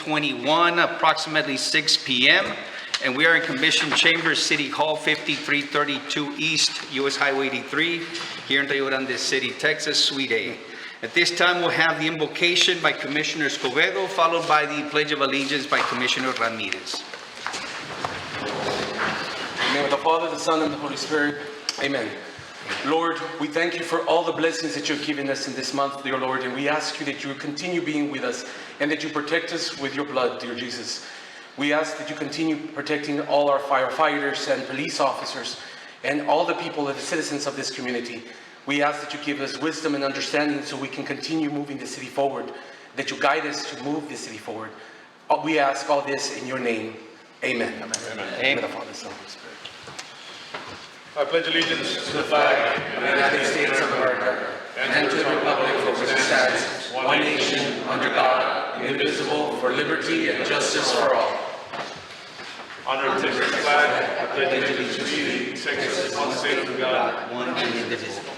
2021, approximately 6 p.m. And we are in Commission Chambers, City Hall, 5332 East, US Highway 83, here in Rio Grande City, Texas, Suite A. At this time, we'll have the invocation by Commissioner Escobedo, followed by the Pledge of Allegiance by Commissioner Ramirez. In the name of the Father, the Son, and the Holy Spirit. Amen. Lord, we thank you for all the blessings that you've given us in this month, dear Lord, and we ask you that you continue being with us and that you protect us with your blood, dear Jesus. We ask that you continue protecting all our firefighters and police officers and all the people and the citizens of this community. We ask that you give us wisdom and understanding so we can continue moving the city forward, that you guide us to move the city forward. We ask all this in your name. Amen. Amen. Amen. The Father, Son, and Holy Spirit. I pledge allegiance to the flag of the United States of America and to the republic for which it stands, one nation, under God, indivisible, for liberty and justice for all. Honor to the flag. I pledge allegiance to the Texas, one state of God, one and indivisible.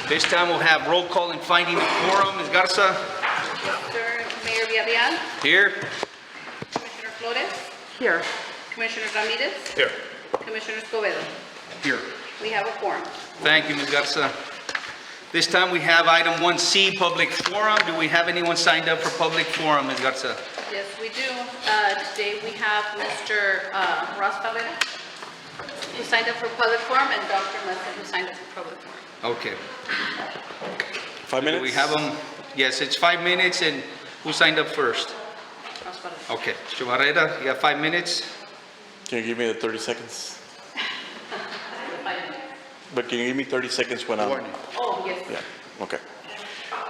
This time we'll have roll call and finding a quorum. Ms. Garza? Yes, sir. Mayor Villarreal? Here. Commissioner Flores? Here. Commissioner Ramirez? Here. Commissioner Escobedo? Here. We have a quorum. Thank you, Ms. Garza. This time we have item 1C, public forum. Do we have anyone signed up for public forum, Ms. Garza? Yes, we do. Today we have Mr. Ross Barrera, who signed up for public forum, and Dr. Mesa, who signed up for public forum. Okay. 5 minutes? Do we have them? Yes, it's 5 minutes, and who signed up first? Ross Barrera. Okay, Mr. Barrera, you got 5 minutes? Can you give me the 30 seconds? 5 minutes. But can you give me 30 seconds when I'm... Oh, yes. Yeah, okay.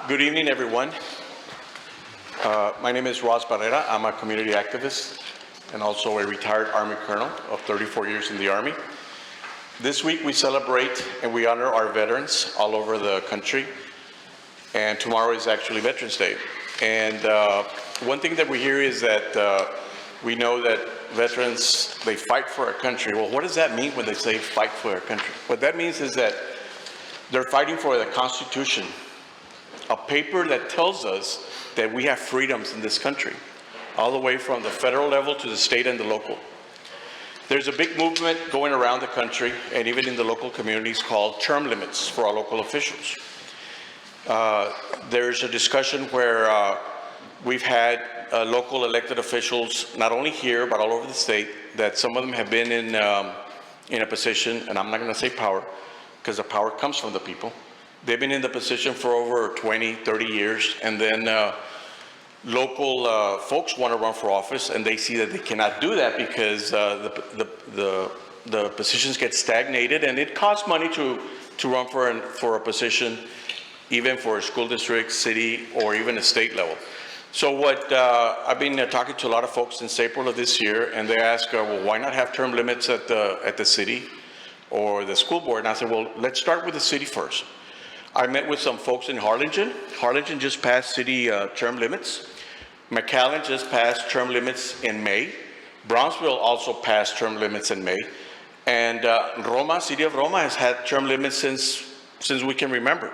Good evening, everyone. My name is Ross Barrera. I'm a community activist and also a retired Army colonel of 34 years in the Army. This week we celebrate and we honor our veterans all over the country. And tomorrow is actually Veterans Day. And one thing that we hear is that we know that veterans, they fight for our country. Well, what does that mean when they say fight for our country? What that means is that they're fighting for the Constitution, a paper that tells us that we have freedoms in this country, all the way from the federal level to the state and the local. There's a big movement going around the country and even in the local communities called term limits for our local officials. There's a discussion where we've had local elected officials, not only here, but all over the state, that some of them have been in a position, and I'm not going to say power, because the power comes from the people. They've been in the position for over 20, 30 years, and then local folks want to run for office, and they see that they cannot do that because the positions get stagnated, and it costs money to run for a position, even for a school district, city, or even a state level. So what I've been talking to a lot of folks since April of this year, and they ask, well, why not have term limits at the city or the school board? And I said, well, let's start with the city first. I met with some folks in Harlingen. Harlingen just passed city term limits. McAllen just passed term limits in May. Brownsville also passed term limits in May. And Roma, city of Roma, has had term limits since we can remember.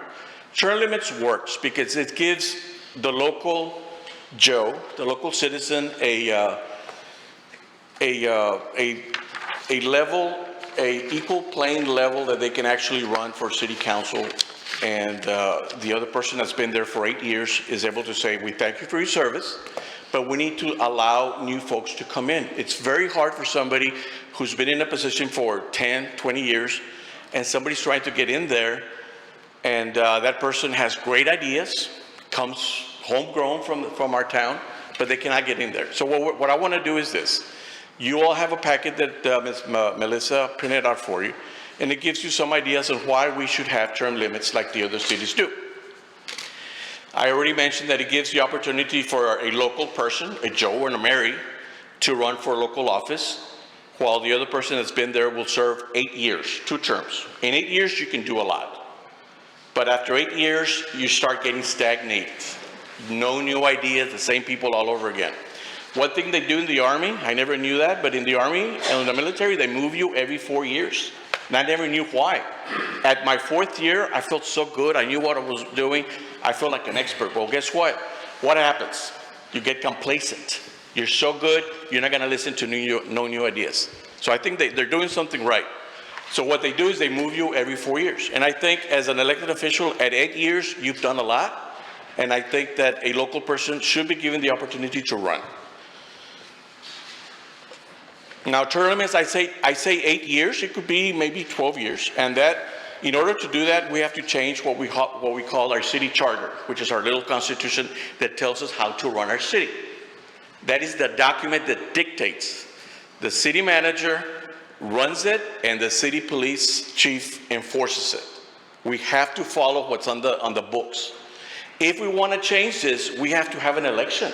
Term limits works because it gives the local Joe, the local citizen, a equal playing level that they can actually run for city council, and the other person that's been there for 8 years is able to say, we thank you for your service, but we need to allow new folks to come in. It's very hard for somebody who's been in a position for 10, 20 years, and somebody's trying to get in there, and that person has great ideas, comes homegrown from our town, but they cannot get in there. So what I want to do is this. You all have a packet that Ms. Melissa printed out for you, and it gives you some ideas on why we should have term limits like the other cities do. I already mentioned that it gives the opportunity for a local person, a Joe or a Mary, to run for local office, while the other person that's been there will serve 8 years, 2 terms. In 8 years, you can do a lot. But after 8 years, you start getting stagnated. No new ideas, the same people all over again. One thing they do in the Army, I never knew that, but in the Army and in the military, they move you every 4 years. And I never knew why. At my 4th year, I felt so good. I knew what I was doing. I feel like an expert. Well, guess what? What happens? You get complacent. You're so good, you're not gonna listen to no new ideas. So I think they're doing something right. So what they do is they move you every 4 years. And I think as an elected official, at 8 years, you've done a lot. And I think that a local person should be given the opportunity to run. Now, term limits, I say 8 years, it could be maybe 12 years. And that, in order to do that, we have to change what we call our city charter, which is our little constitution that tells us how to run our city. That is the document that dictates. The city manager runs it and the city police chief enforces it. We have to follow what's on the books. If we want to change this, we have to have an election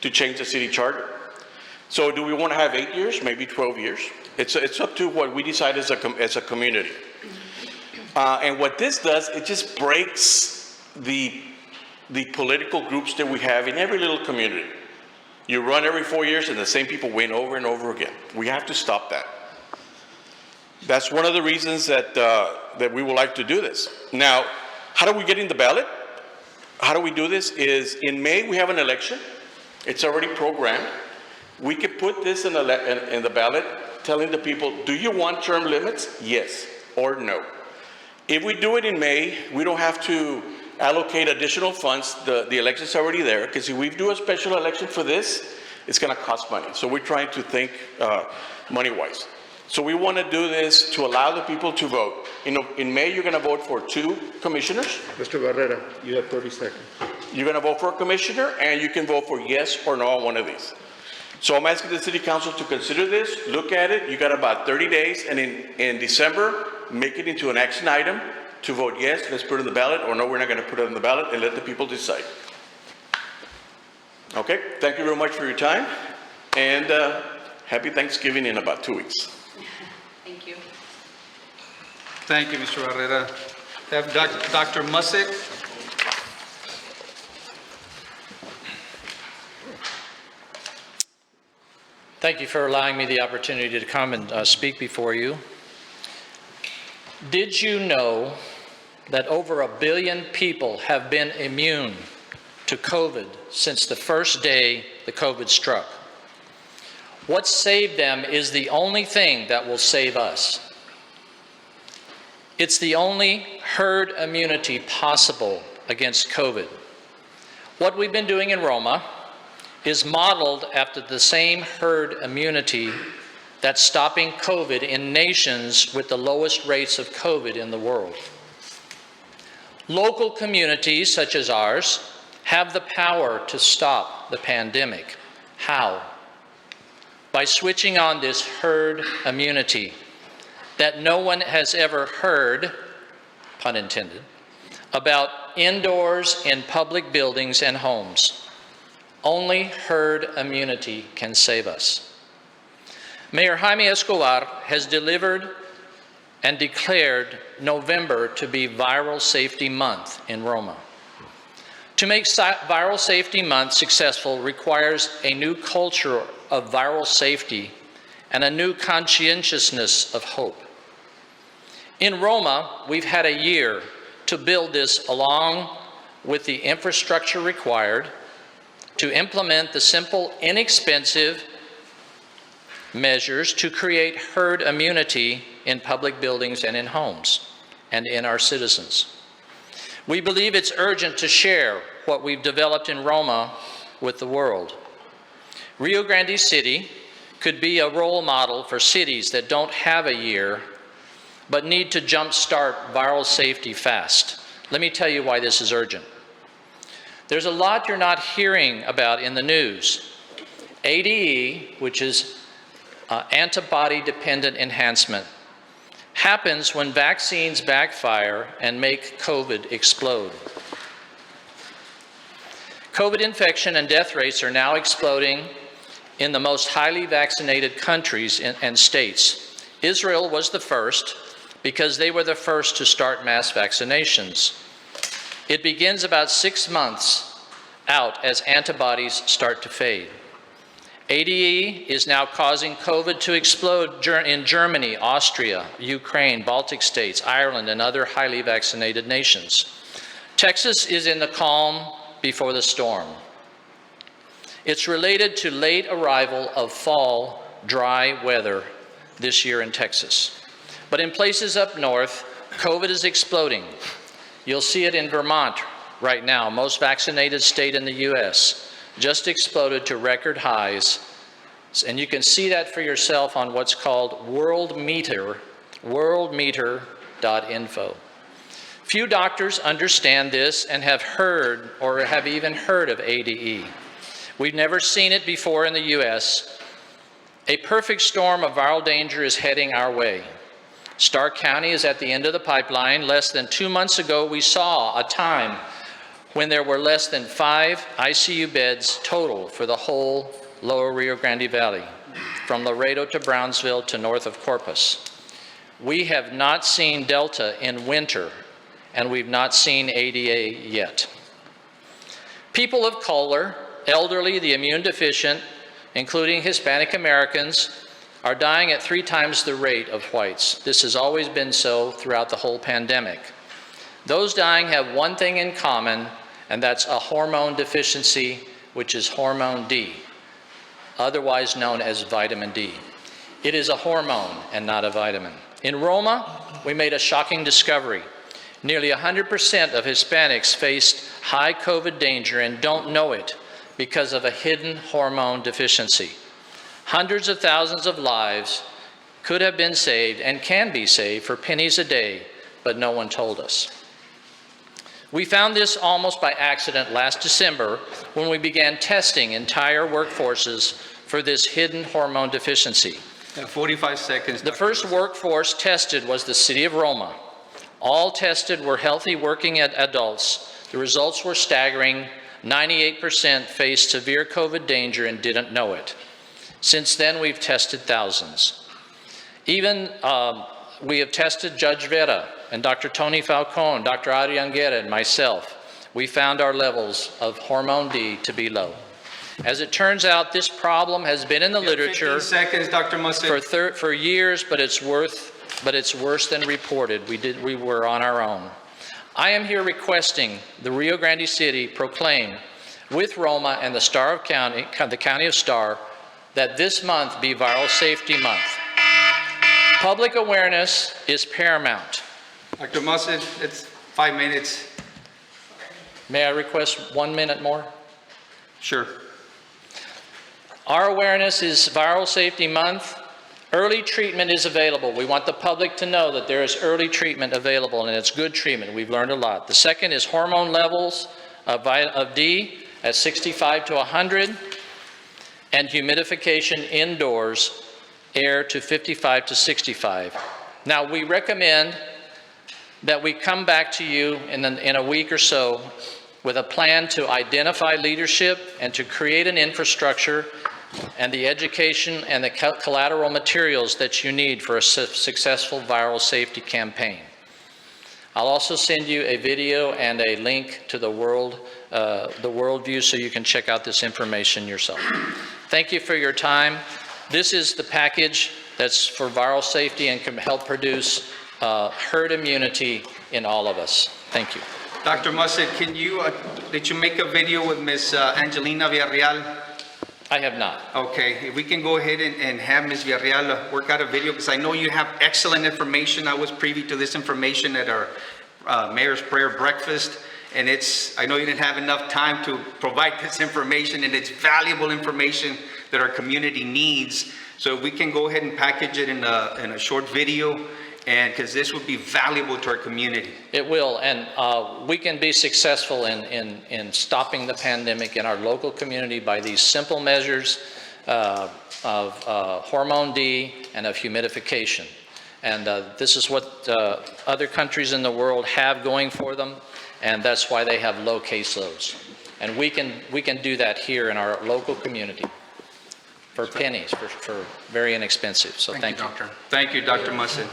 to change the city charter. So do we want to have 8 years, maybe 12 years? It's up to what we decide as a community. And what this does, it just breaks the political groups that we have in every little community. You run every 4 years and the same people win over and over again. We have to stop that. That's one of the reasons that we would like to do this. Now, how do we get in the ballot? How do we do this? Is in May we have an election. It's already programmed. We could put this in the ballot telling the people, do you want term limits? Yes or no. If we do it in May, we don't have to allocate additional funds. The election's already there, because if we do a special election for this, it's gonna cost money. So we're trying to think money-wise. So we wanna do this to allow the people to vote. You know, in May, you're gonna vote for 2 commissioners. Mr. Barrera, you have 30 seconds. You're gonna vote for a commissioner, and you can vote for yes or no on one of these. So I'm asking the city council to consider this, look at it. You got about 30 days, and in December, make it into an action item to vote yes, let's put it in the ballot, or no, we're not gonna put it in the ballot, and let the people decide. Okay, thank you very much for your time, and happy Thanksgiving in about 2 weeks. Thank you. Thank you, Mr. Barrera. I have Dr. Mussett. Thank you for allowing me the opportunity to come and speak before you. Did you know that over 1 billion people have been immune to COVID since the first day the COVID struck? What saved them is the only thing that will save us. It's the only herd immunity possible against COVID. What we've been doing in Roma is modeled after the same herd immunity that's stopping COVID in nations with the lowest rates of COVID in the world. Local communities such as ours have the power to stop the pandemic. How? By switching on this herd immunity that no one has ever heard, pun intended, about indoors in public buildings and homes. Only herd immunity can save us. Mayor Jaime Escobar has delivered and declared November to be Viral Safety Month in Roma. To make Viral Safety Month successful requires a new culture of viral safety and a new conscientiousness of hope. In Roma, we've had a year to build this along with the infrastructure required to implement the simple, inexpensive measures to create herd immunity in public buildings and in homes and in our citizens. We believe it's urgent to share what we've developed in Roma with the world. Rio Grande City could be a role model for cities that don't have a year but need to jumpstart viral safety fast. Let me tell you why this is urgent. There's a lot you're not hearing about in the news. ADE, which is antibody-dependent enhancement, happens when vaccines backfire and make COVID explode. COVID infection and death rates are now exploding in the most highly vaccinated countries and states. Israel was the first because they were the first to start mass vaccinations. It begins about 6 months out as antibodies start to fade. ADE is now causing COVID to explode in Germany, Austria, Ukraine, Baltic states, Ireland, and other highly vaccinated nations. Texas is in the calm before the storm. It's related to late arrival of fall dry weather this year in Texas. But in places up north, COVID is exploding. You'll see it in Vermont right now, most vaccinated state in the US, just exploded to record highs. And you can see that for yourself on what's called worldmeter.info. Few doctors understand this and have heard or have even heard of ADE. We've never seen it before in the US. A perfect storm of viral danger is heading our way. Stark County is at the end of the pipeline. Less than 2 months ago, we saw a time when there were less than 5 ICU beds total for the whole lower Rio Grande Valley, from Laredo to Brownsville to north of Corpus. We have not seen Delta in winter, and we've not seen ADA yet. People of color, elderly, the immune deficient, including Hispanic Americans, are dying at 3 times the rate of whites. This has always been so throughout the whole pandemic. Those dying have one thing in common, and that's a hormone deficiency, which is hormone D, otherwise known as vitamin D. It is a hormone and not a vitamin. In Roma, we made a shocking discovery. Nearly 100% of Hispanics faced high COVID danger and don't know it because of a hidden hormone deficiency. Hundreds of thousands of lives could have been saved and can be saved for pennies a day, but no one told us. We found this almost by accident last December when we began testing entire workforces for this hidden hormone deficiency. 45 seconds. The first workforce tested was the city of Roma. All tested were healthy working adults. The results were staggering. 98% faced severe COVID danger and didn't know it. Since then, we've tested thousands. Even we have tested Judge Vera and Dr. Tony Falcone, Dr. Arianguera, and myself. We found our levels of hormone D to be low. As it turns out, this problem has been in the literature 15 seconds, Dr. Musset. for years, but it's worse than reported. We were on our own. I am here requesting the Rio Grande City proclaim with Roma and the the County of Star, that this month be Viral Safety Month. Public awareness is paramount. Dr. Musset, it's 5 minutes. May I request 1 minute more? Sure. Our awareness is Viral Safety Month. Early treatment is available. We want the public to know that there is early treatment available, and it's good treatment. We've learned a lot. The second is hormone levels of D at 65 to 100, and humidification indoors, air to 55 to 65. Now, we recommend that we come back to you in a week or so with a plan to identify leadership and to create an infrastructure and the education and the collateral materials that you need for a successful viral safety campaign. I'll also send you a video and a link to the worldview so you can check out this information yourself. Thank you for your time. This is the package that's for viral safety and can help produce herd immunity in all of us. Thank you. Dr. Musset, did you make a video with Ms. Angelina Villarreal? I have not. Okay, if we can go ahead and have Ms. Villarreal work out a video, because I know you have excellent information. I was privy to this information at our Mayor's Prayer Breakfast, and I know you didn't have enough time to provide this information, and it's valuable information that our community needs. So if we can go ahead and package it in a short video, and because this would be valuable to our community. It will, and we can be successful in stopping the pandemic in our local community by these simple measures of hormone D and of humidification. And this is what other countries in the world have going for them, and that's why they have low caseloads. And we can do that here in our local community for pennies, for very inexpensive. So thank you. Doctor. Thank you, Dr. Musset.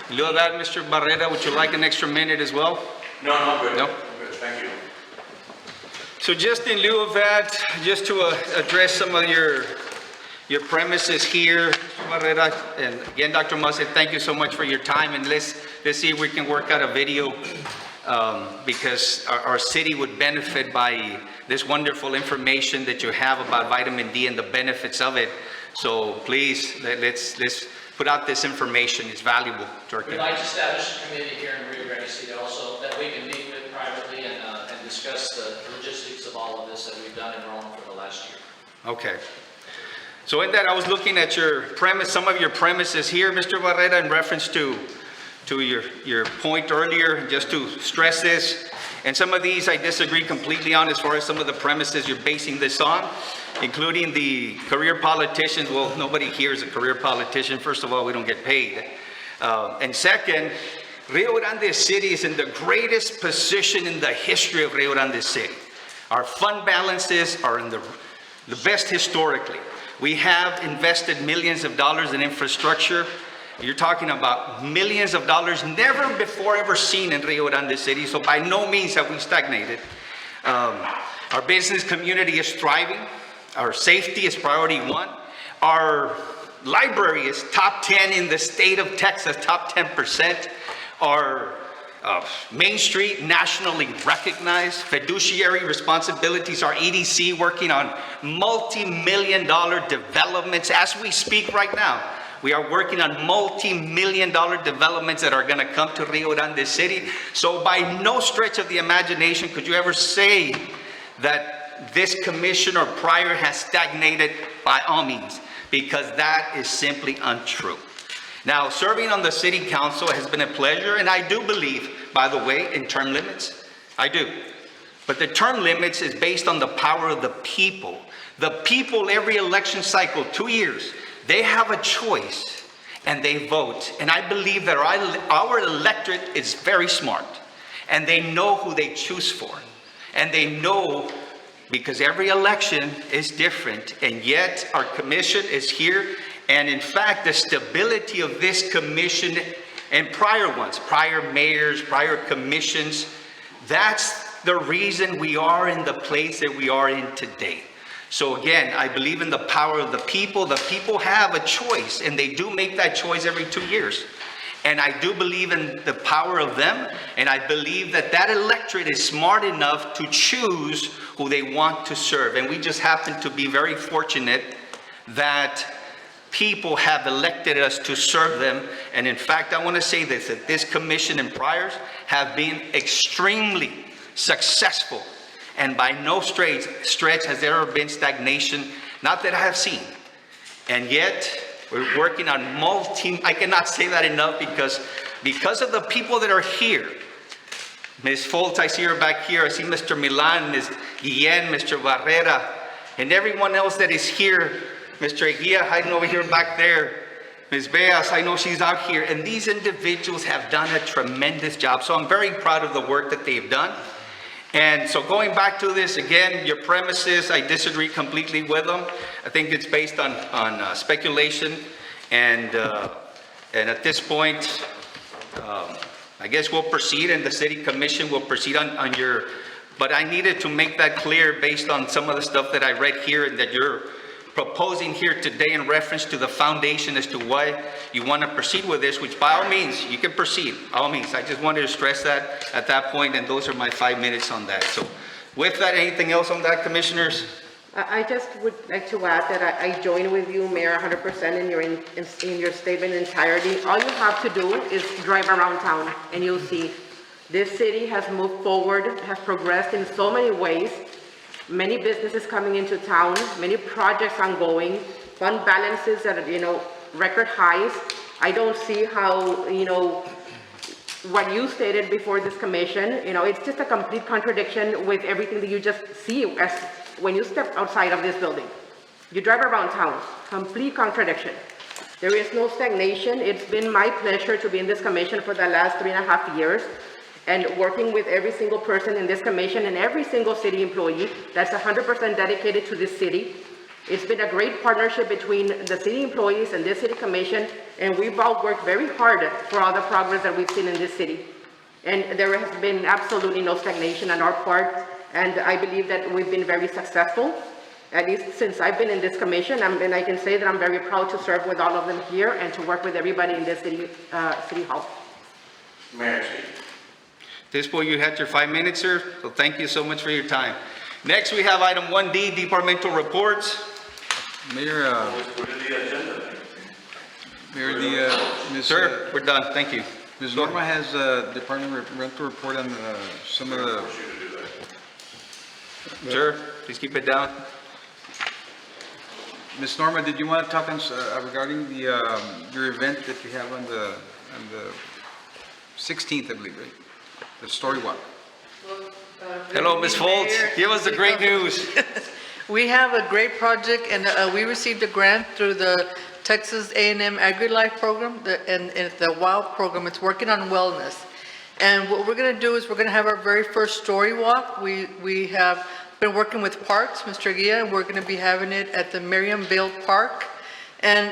In lieu of that, Mr. Barrera, would you like an extra minute as well? No, I'm good. No? I'm good. Thank you. So just in lieu of that, just to address some of your premises here, Mr. Barrera, and again, Dr. Musset, thank you so much for your time, and let's see if we can work out a video because our city would benefit by this wonderful information that you have about vitamin D and the benefits of it. So please, let's put out this information. It's valuable to our We'd community. like to establish a committee here in Rio Grande City also that we can meet with privately and discuss the logistics of all of this that we've done in Rome for the last year. Okay. So in that, I was looking at your premise, some of your premises here, Mr. Barrera, in reference to your point earlier, just to stress this. And some of these I disagree completely on as far as some of the premises you're basing this on, including the career politicians. Well, nobody here is a career politician. First of all, we don't get paid. And second, Rio Grande City is in the greatest position in the history of Rio Grande City. Our fund balances are in the best historically. We have invested millions of dollars in infrastructure. You're talking about millions of dollars never before ever seen in Rio Grande City. So by no means have we stagnated. Our business community is thriving. Our safety is priority one. Our library is top 10 in the state of Texas, top 10%. Our Main Street, nationally recognized. Fiduciary responsibilities, our EDC working on multi-million-dollar developments as we speak right now. We are working on multi-million-dollar developments that are going to come to Rio Grande City. So by no stretch of the imagination could you ever say that this commission or prior has stagnated, by all means, because that is simply untrue. Now, serving on the city council has been a pleasure, and I do believe, by the way, in term limits. I do. But the term limits is based on the power of the people. The people, every election cycle, 2 years, they have a choice and they vote. And I believe that our electorate is very smart, and they know who they choose for. And they know, because every election is different, and yet our commission is here. And in fact, the stability of this commission and prior ones, prior mayors, prior commissions, that's the reason we are in the place that we are in today. So again, I believe in the power of the people. The people have a choice, and they do make that choice every 2 years. And I do believe in the power of them, and I believe that that electorate is smart enough to choose who they want to serve. And we just happen to be very fortunate that people have elected us to serve them. And in fact, I want to say this, that this commission and priors have been extremely successful. And by no stretch has there ever been stagnation, not that I have seen. And yet, we're working on I cannot say that enough, because of the people that are here. Ms. Foltz, I see her back here. I see Mr. Milan, Ms. Guillen, Mr. Barrera, and everyone else that is here. Mr. Eguia, I know over here back there. Ms. Beas, I know she's out here. And these individuals have done a tremendous job. So I'm very proud of the work that they've done. And so going back to this, again, your premises, I disagree completely with them. I think it's based on speculation. And at this point, I guess we'll proceed, and the city commission will proceed on your, but I needed to make that clear based on some of the stuff that I read here and that you're proposing here today in reference to the foundation as to why you want to proceed with this, which by all means, you can proceed, by all means. I just wanted to stress that at that point, and those are my 5 minutes on that. So with that, anything else on that, commissioners? I just would like to add that I join with you, Mayor, 100% in your statement entirety. All you have to do is drive around town, and you'll see this city has moved forward, has progressed in so many ways. Many businesses coming into town, many projects ongoing, fund balances at, record highs. I don't see how, what you stated before this commission, it's just a complete contradiction with everything that you just see as when you step outside of this building. You drive around town, complete contradiction. There is no stagnation. It's been my pleasure to be in this commission for the last 3.5 years. And working with every single person in this commission and every single city employee that's 100% dedicated to this city. It's been a great partnership between the city employees and this city commission, and we've all worked very hard for all the progress that we've seen in this city. And there has been absolutely no stagnation on our part, and I believe that we've been very successful, at least since I've been in this commission, and I can say that I'm very proud to serve with all of them here and to work with everybody in this city hall. Mayor. At this point, you had your 5 minutes, sir, so thank you so much for your time. Next, we have item 1D, Departmental Reports. Mayor, Ms. Sir, we're done, thank you. Ms. Norma has a departmental report on some of the, Sir, please keep it down. Ms. Norma, did you want to talk on, regarding the, your event that you have on the 16th, I believe, right? The story walk. Hello, Ms. Foltz, give us the great news. We have a great project, and we received a grant through the Texas A&M Agri-Life program, and the WOW program. It's working on wellness. And what we're going to do is we're going to have our very first story walk. We have been working with Parks, Mr. Guia, and we're going to be having it at the Merriamville Park. And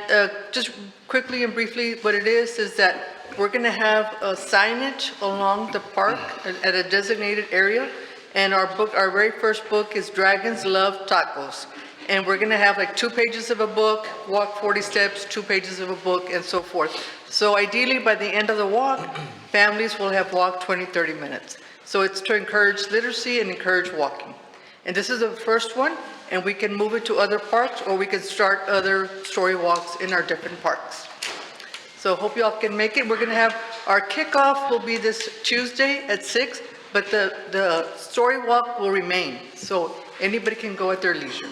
just quickly and briefly, what it is that we're going to have a signage along the park at a designated area. And our very first book is Dragons Love Tacos. And we're going to have like 2 pages of a book, walk 40 steps, 2 pages of a book, and so forth. So ideally, by the end of the walk, families will have walked 20, 30 minutes. So it's to encourage literacy and encourage walking. And this is the first one, and we can move it to other parks, or we can start other story walks in our different parks. So hope you all can make it. We're going to have, our kickoff will be this Tuesday at 6, but the story walk will remain. So anybody can go at their leisure.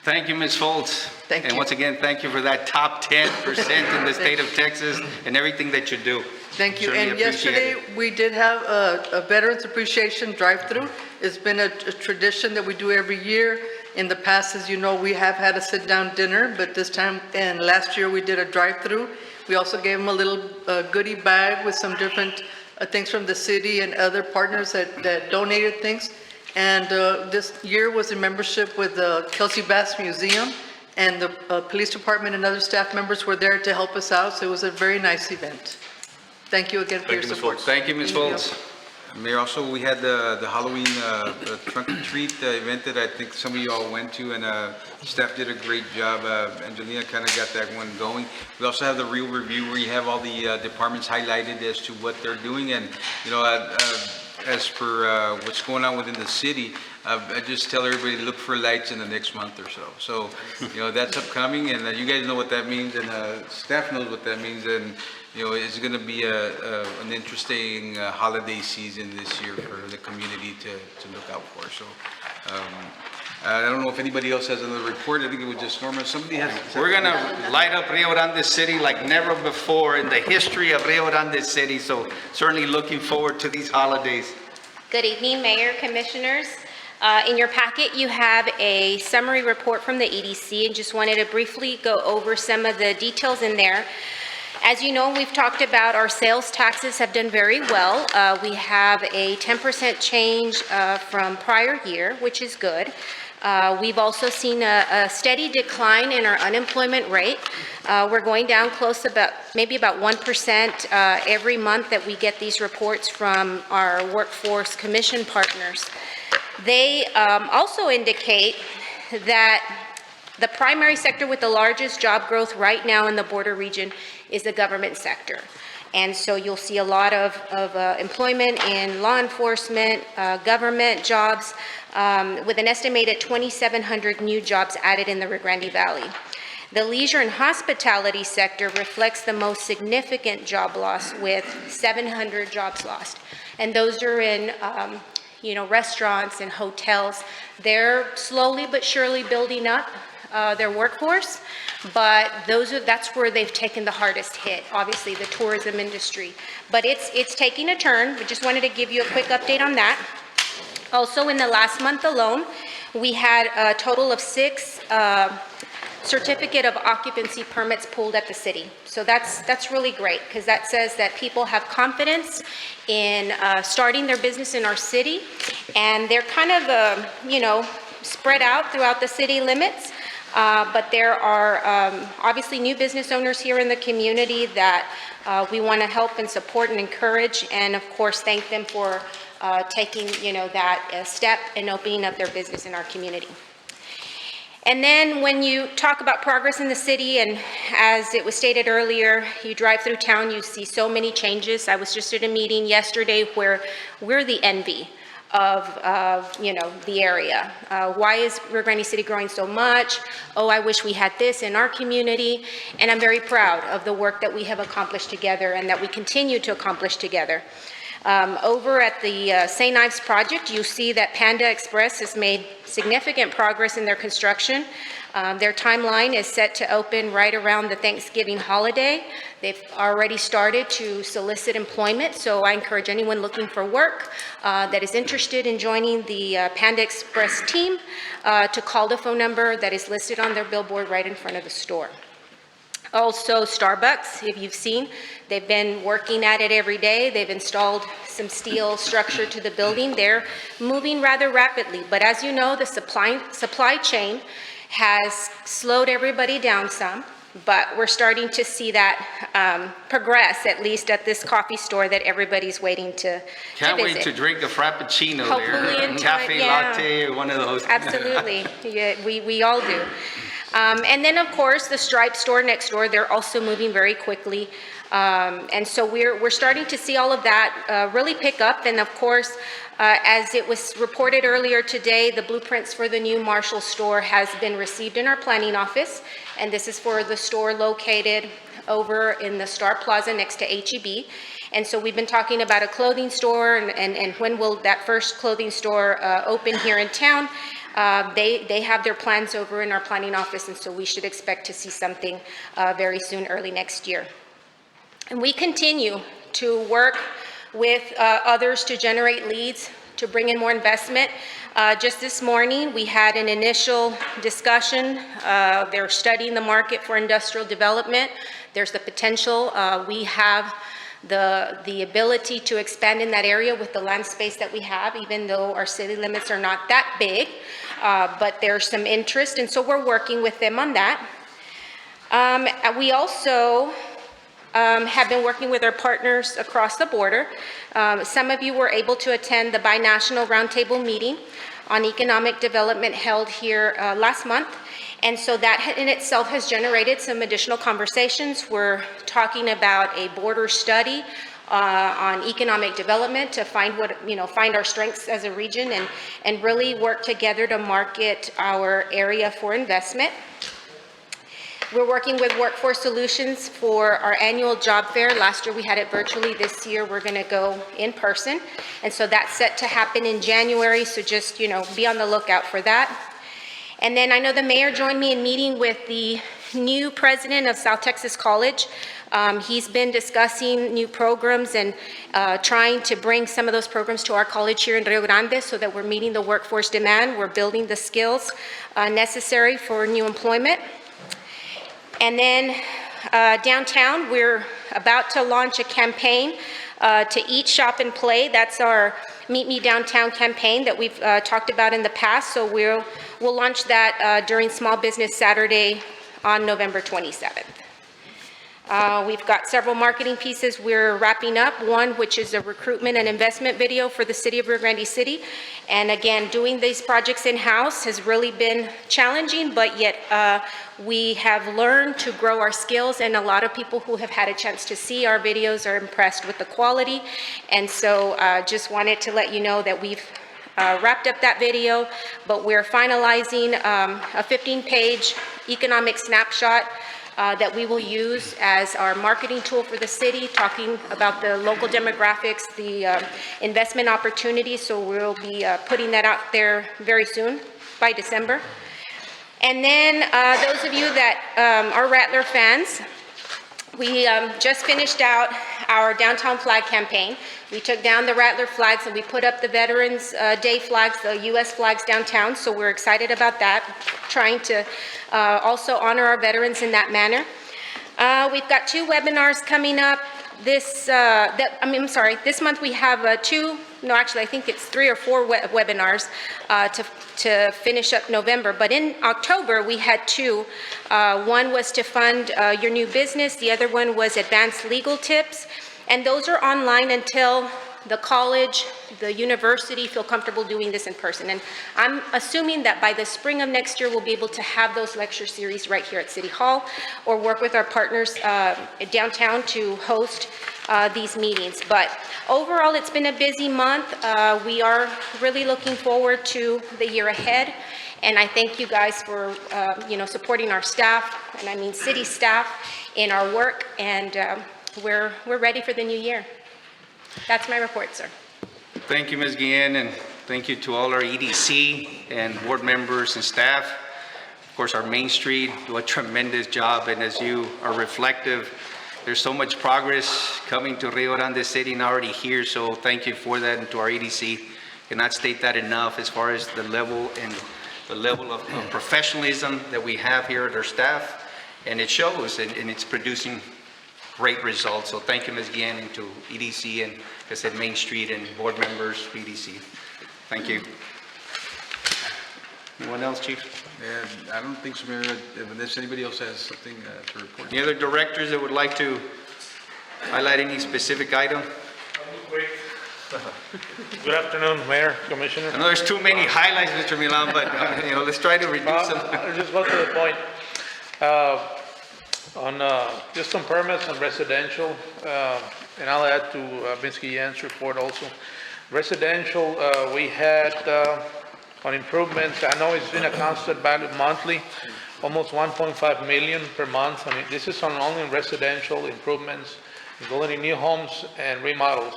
Thank you, Ms. Foltz. Thank And you. once again, thank you for that top 10% in the state of Texas and everything that you do. Thank you. Certainly And appreciate yesterday, it. we did have a Veterans Appreciation Drive-Through. It's been a tradition that we do every year. In the past, as you know, we have had a sit-down dinner, but this time, and last year, we did a drive-through. We also gave them a little goodie bag with some different things from the city and other partners that donated things. And this year was a membership with the Kelsey Bass Museum, and the police department and other staff members were there to help us out, so it was a very nice event. Thank you again for your support. Thank you, Ms. Foltz. Mayor, also, we had the Halloween the trunk or treat event that I think some of you all went to, and staff did a great job. Angelina kind of got that one going. We also have the real review where you have all the departments highlighted as to what they're doing, and, you know, as for what's going on within the city, I just tell everybody to look for lights in the next month or so. So, you know, that's upcoming, and you guys know what that means, and staff knows what that means, and, you know, it's going to be an interesting holiday season this year for the community to look out for. So, I don't know if anybody else has another report. I think it was just Norma. Somebody has. We're going to light up Rio Grande City like never before in the history of Rio Grande City. So certainly looking forward to these holidays. Good evening, Mayor, Commissioners. In your packet, you have a summary report from the EDC, and just wanted to briefly go over some of the details in there. As you know, we've talked about our sales taxes have done very well. We have a 10% change from prior year, which is good. We've also seen a steady decline in our unemployment rate. We're going down close maybe about 1% every month that we get these reports from our workforce commission partners. They also indicate that the primary sector with the largest job growth right now in the border region is the government sector. And so you'll see a lot of employment in law enforcement, government jobs, with an estimated 2,700 new jobs added in the Rio Grande Valley. The leisure and hospitality sector reflects the most significant job loss, with 700 jobs lost. And those are in restaurants and hotels. They're slowly but surely building up their workforce, but that's where they've taken the hardest hit, obviously the tourism industry. But it's taking a turn. We just wanted to give you a quick update on that. Also, in the last month alone, we had a total of 6 certificate of occupancy permits pulled at the city. So that's really great, because that says that people have confidence in starting their business in our city, and they're kind of spread out throughout the city limits. But there are obviously new business owners here in the community that we want to help and support and encourage, and of course thank them for taking that step and opening up their business in our community. And then when you talk about progress in the city, and as it was stated earlier, you drive through town, you see so many changes. I was just at a meeting yesterday where we're the envy of the area. Why is Rio Grande City growing so much? Oh, I wish we had this in our community. And I'm very proud of the work that we have accomplished together and that we continue to accomplish together. Over at the St. Ives project, you see that Panda Express has made significant progress in their construction. Their timeline is set to open right around the Thanksgiving holiday. They've already started to solicit employment, so I encourage anyone looking for work that is interested in joining the Panda Express team to call the phone number that is listed on their billboard right in front of the store. Also, Starbucks, if you've seen, they've been working at it every day. They've installed some steel structure to the building. They're moving rather rapidly, but as you know, the supply chain has slowed everybody down some, but we're starting to see that progress, at least at this coffee store that everybody's waiting to Can't visit. wait to drink a Frappuccino Hopefully there. in Cafe time, yeah. latte or one of those. Absolutely, yeah, we all do. And then, of course, the Stripe store next door, they're also moving very quickly. And so we're starting to see all of that really pick up. And of course, as it was reported earlier today, the blueprints for the new Marshall store has been received in our planning office. And this is for the store located over in the Star Plaza next to H-E-B. And so we've been talking about a clothing store and when will that first clothing store open here in town. They have their plans over in our planning office, and so we should expect to see something very soon, early next year. And we continue to work with others to generate leads, to bring in more investment. Just this morning, we had an initial discussion. They're studying the market for industrial development. There's the potential. We have the ability to expand in that area with the land space that we have, even though our city limits are not that big, but there's some interest, and so we're working with them on that. We also have been working with our partners across the border. Some of you were able to attend the Binational Roundtable meeting on economic development held here last month. And so that in itself has generated some additional conversations. We're talking about a border study on economic development to find find our strengths as a region and really work together to market our area for investment. We're working with Workforce Solutions for our annual job fair. Last year we had it virtually. This year we're going to go in person. And so that's set to happen in January. So just, be on the lookout for that. And then I know the mayor joined me in meeting with the new president of South Texas College. He's been discussing new programs and trying to bring some of those programs to our college here in Rio Grande so that we're meeting the workforce demand. We're building the skills necessary for new employment. And then downtown, we're about to launch a campaign to Eat, Shop, and Play. That's our Meet Me Downtown campaign that we've talked about in the past. So we'll launch that during Small Business Saturday on November 27th. We've got several marketing pieces we're wrapping up. One, which is a recruitment and investment video for the city of Rio Grande City. And again, doing these projects in-house has really been challenging, but yet we have learned to grow our skills, and a lot of people who have had a chance to see our videos are impressed with the quality. And so just wanted to let you know that we've wrapped up that video, but we're finalizing a 15-page economic snapshot that we will use as our marketing tool for the city, talking about the local demographics, the investment opportunities. So we'll be putting that out there very soon, by December. And then those of you that are Rattler fans, we just finished out our Downtown Flag campaign. We took down the Rattler flags and we put up the Veterans Day flags, the U.S. flags downtown, so we're excited about that, trying to also honor our veterans in that manner. We've got 2 webinars coming up. This month we have I think it's 3 or 4 webinars to finish up November. But in October, we had 2. One was to fund your new business. The other one was advanced legal tips. And those are online until the college, the university feel comfortable doing this in person. And I'm assuming that by the spring of next year, we'll be able to have those lecture series right here at City Hall or work with our partners downtown to host these meetings. But overall, it's been a busy month. We are really looking forward to the year ahead. And I thank you guys for, supporting our staff, and I mean city staff, in our work. And we're ready for the new year. That's my report, sir. Thank you, Ms. Guillen, and thank you to all our EDC and board members and staff. Of course, our Main Street do a tremendous job, and as you are reflective, there's so much progress coming to Rio Grande City and already here, so thank you for that, and to our EDC. Cannot state that enough as far as the level of professionalism that we have here at our staff, and it shows, and it's producing great results. So thank you, Ms. Guillen, and to EDC and, like I said, Main Street and board members, EDC. Thank you. Anyone else, Chief? Yeah, I don't think so, Mayor, unless anybody else has something to report. Any other directors that would like to highlight any specific item? Good afternoon, Mayor, Commissioner. I know there's too many highlights, Mr. Milan, but, let's try to reduce them. I'll just go to the point. Just some permits on residential, and I'll add to Ms. Guillen's report also. Residential, we had on improvements, I know it's been a constant value monthly, almost 1.5 million per month. I mean, this is on only residential improvements, including new homes and remodels.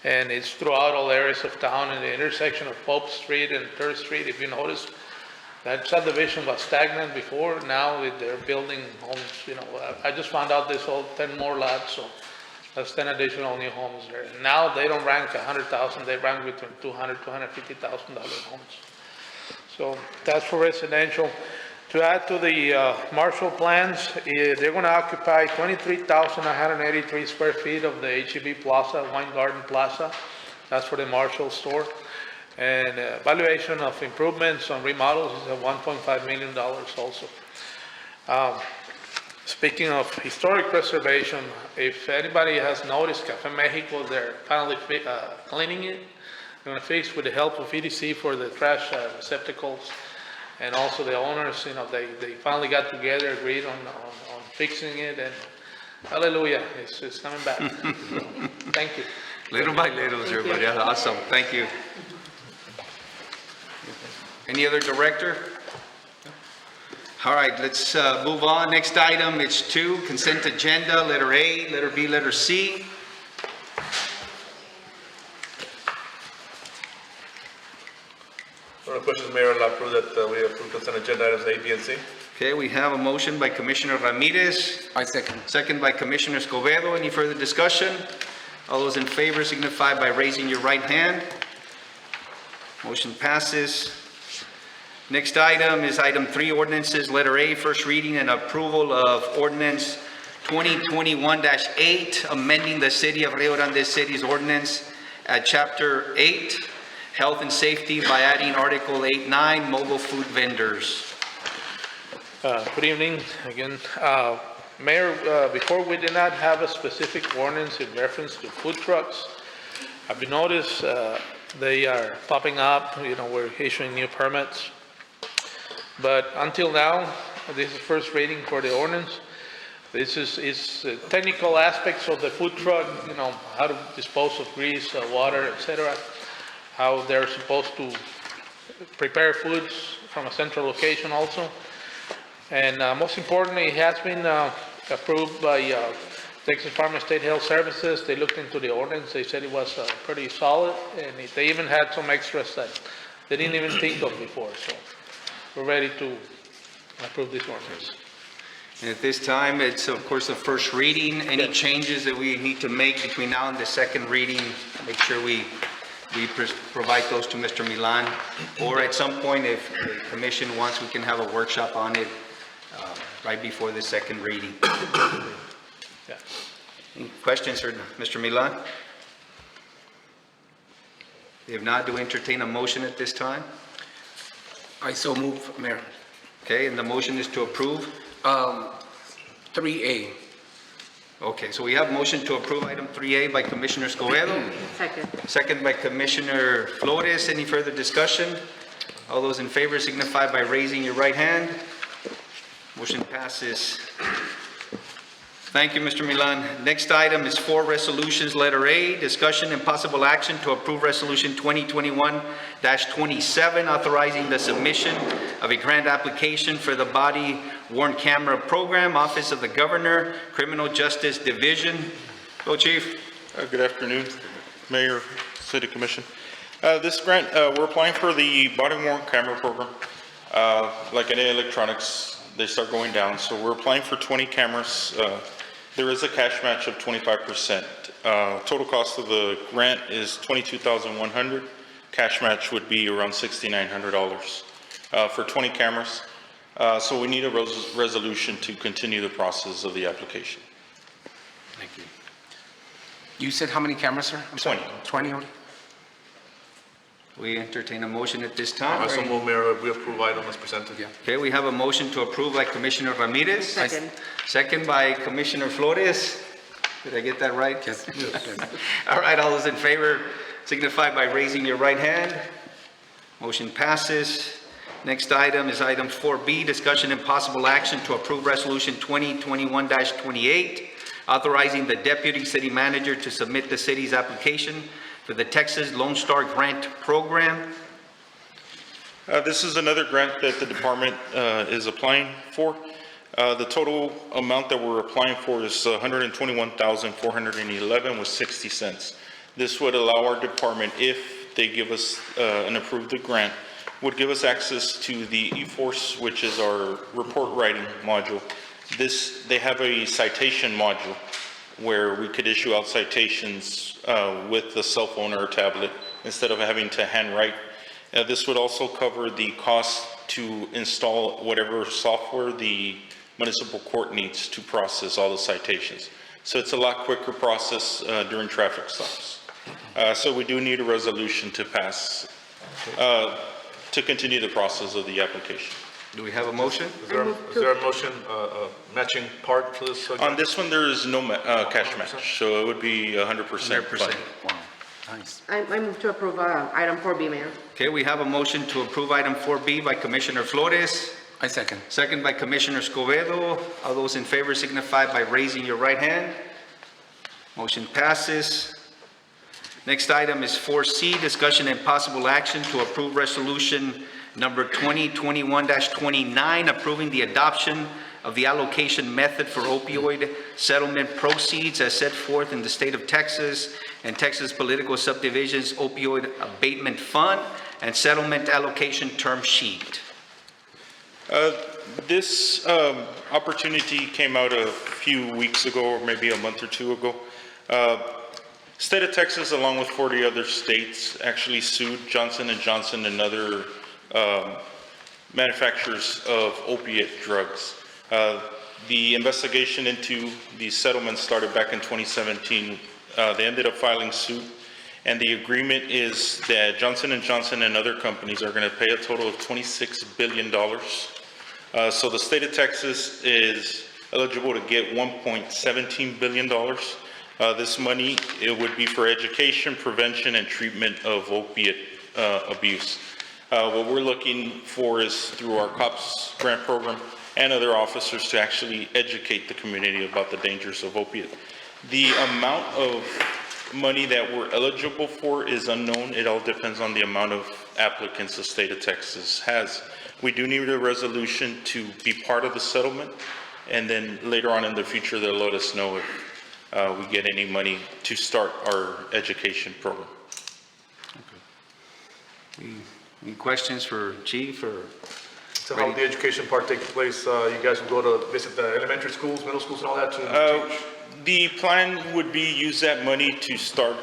And it's throughout all areas of town. In the intersection of Pope Street and 3rd Street, if you notice, that subdivision was stagnant before. Now they're building homes, I just found out there's all 10 more lots, so that's 10 additional new homes there. Now they don't rank 100,000, they rank between $200,000, $250,000 homes. So that's for residential. To add to the Marshall plans, they're going to occupy 23,183 square feet of the HEB Plaza, Wine Garden Plaza. That's for the Marshall store. And valuation of improvements on remodels is at $1.5 million also. Speaking of historic preservation, if anybody has noticed, Cafe Mexico, they're finally cleaning it. They're going to fix with the help of EDC for the trash receptacles. And also the owners, they finally got together, agreed on fixing it, and hallelujah, it's coming back. So, thank you. Little by little, sir, but yeah, awesome. Thank you. Any other director? All right, let's move on. Next item, it's 2, consent agenda, letter A, letter B, letter C. One of the questions, Mayor, I'll approve that we approve consent agenda items A, B, and C. Okay, we have a motion by Commissioner Ramirez. I second. Second by Commissioner Escobedo. Any further discussion? All those in favor signify by raising your right hand. Motion passes. Next item is item 3, ordinances, letter A, first reading and approval of ordinance 2021-8, amending the City of Rio Grande City's ordinance at Chapter 8, Health and Safety, by adding Article 8.9, mobile food vendors. Good evening again. Mayor, before we did not have a specific ordinance in reference to food trucks. I've been noticed they are popping up, we're issuing new permits. But until now, this is first reading for the ordinance. This is technical aspects of the food truck, how to dispose of grease, water, etc. How they're supposed to prepare foods from a central location also. And most importantly, it has been approved by Texas Department of State Health Services. They looked into the ordinance. They said it was pretty solid, and they even had some extras that they didn't even think of before. So we're ready to approve this ordinance. And at this time, it's of course the first reading. Any changes that we need to make between now and the second reading, make sure we provide those to Mr. Milan. Or at some point, if the commission wants, we can have a workshop on it right before the second reading. Yeah. Any questions for Mr. Milan? If not, do we entertain a motion at this time? I so move, Mayor. Okay, and the motion is to approve. 3A. Okay, so we have motion to approve item 3A by Commissioner Escobedo, Second. second by Commissioner Flores. Any further discussion? All those in favor signify by raising your right hand. Motion passes. Thank you, Mr. Milan. Next item is 4 resolutions. Letter A, discussion and possible action to approve Resolution 2021-27, authorizing the submission of a grant application for the body worn camera program, Office of the Governor, Criminal Justice Division. Go, Chief. Good afternoon, Mayor, City Commission. This grant, we're applying for the body worn camera program. Like any electronics, they start going down. So we're applying for 20 cameras. There is a cash match of 25%. Total cost of the grant is $22,100. Cash match would be around $6,900 for 20 cameras. So we need a resolution to continue the process of the application. Thank you. You said how many cameras, sir? I'm sorry. 20. 20 only? We entertain a motion at this time. I so move, Mayor, we approve item as presented. Yeah. Okay, we have a motion to approve by Commissioner Ramirez. Second. Second by Commissioner Flores. Did I get that right? Yes. All right, all those in favor signify by raising your right hand. Motion passes. Next item is item 4B, discussion and possible action to approve Resolution 2021-28, authorizing the Deputy City Manager to submit the city's application for the Texas Lone Star Grant Program. This is another grant that the department is applying for. The total amount that we're applying for is $121,411 with 60 cents. This would allow our department, if they give us an approved grant, would give us access to the eForce, which is our report writing module. They have a citation module where we could issue out citations with the cell phone or tablet instead of having to handwrite. This would also cover the cost to install whatever software the municipal court needs to process all the citations. So it's a lot quicker process during traffic stops. So we do need a resolution to pass, to continue the process of the application. Do we have a motion? Is there a motion, matching part for this? On this one, there is no cash match, so it would be 100%. 100%. Wow, nice. I move to approve item 4B, Mayor. Okay, we have a motion to approve item 4B by Commissioner Flores, I second. second by Commissioner Escobedo. All those in favor signify by raising your right hand. Motion passes. Next item is 4C, discussion and possible action to approve resolution number 2021-29, approving the adoption of the allocation method for opioid settlement proceeds as set forth in the state of Texas and Texas Political Subdivision's Opioid Abatement Fund and Settlement Allocation Term Sheet. This opportunity came out a few weeks ago, or maybe a month or two ago. State of Texas, along with 40 other states, actually sued Johnson & Johnson and other manufacturers of opiate drugs. The investigation into the settlement started back in 2017. They ended up filing suit, and the agreement is that Johnson & Johnson and other companies are going to pay a total of $26 billion. So the state of Texas is eligible to get $1.17 billion. This money, it would be for education, prevention, and treatment of opiate abuse. What we're looking for is through our COPS grant program and other officers to actually educate the community about the dangers of opiate. The amount of money that we're eligible for is unknown. It all depends on the amount of applicants the state of Texas has. We do need a resolution to be part of the settlement, and then later on in the future, they'll let us know if we get any money to start our education program. Any questions for Chief or? So how would the education part take place? You guys will go to visit the elementary schools, middle schools and all that to teach? The plan would be use that money to start,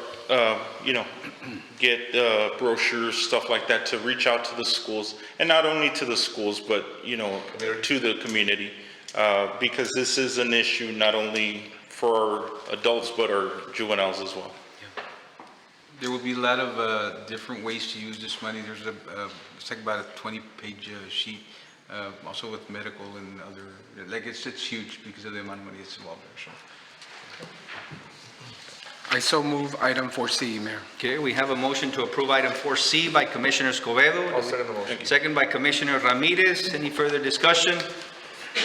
get brochures, stuff like that, to reach out to the schools, and not only to the schools, but, to the community, because this is an issue not only for our adults, but our juveniles as well. There will be a lot of different ways to use this money. There's it's like about a 20-page sheet, also with medical and other, like it's huge because of the amount of money that's involved there, so. I so move item 4C, Mayor. Okay, we have a motion to approve item 4C by Commissioner Escobedo. I'll second the motion. Second by Commissioner Ramirez. Any further discussion?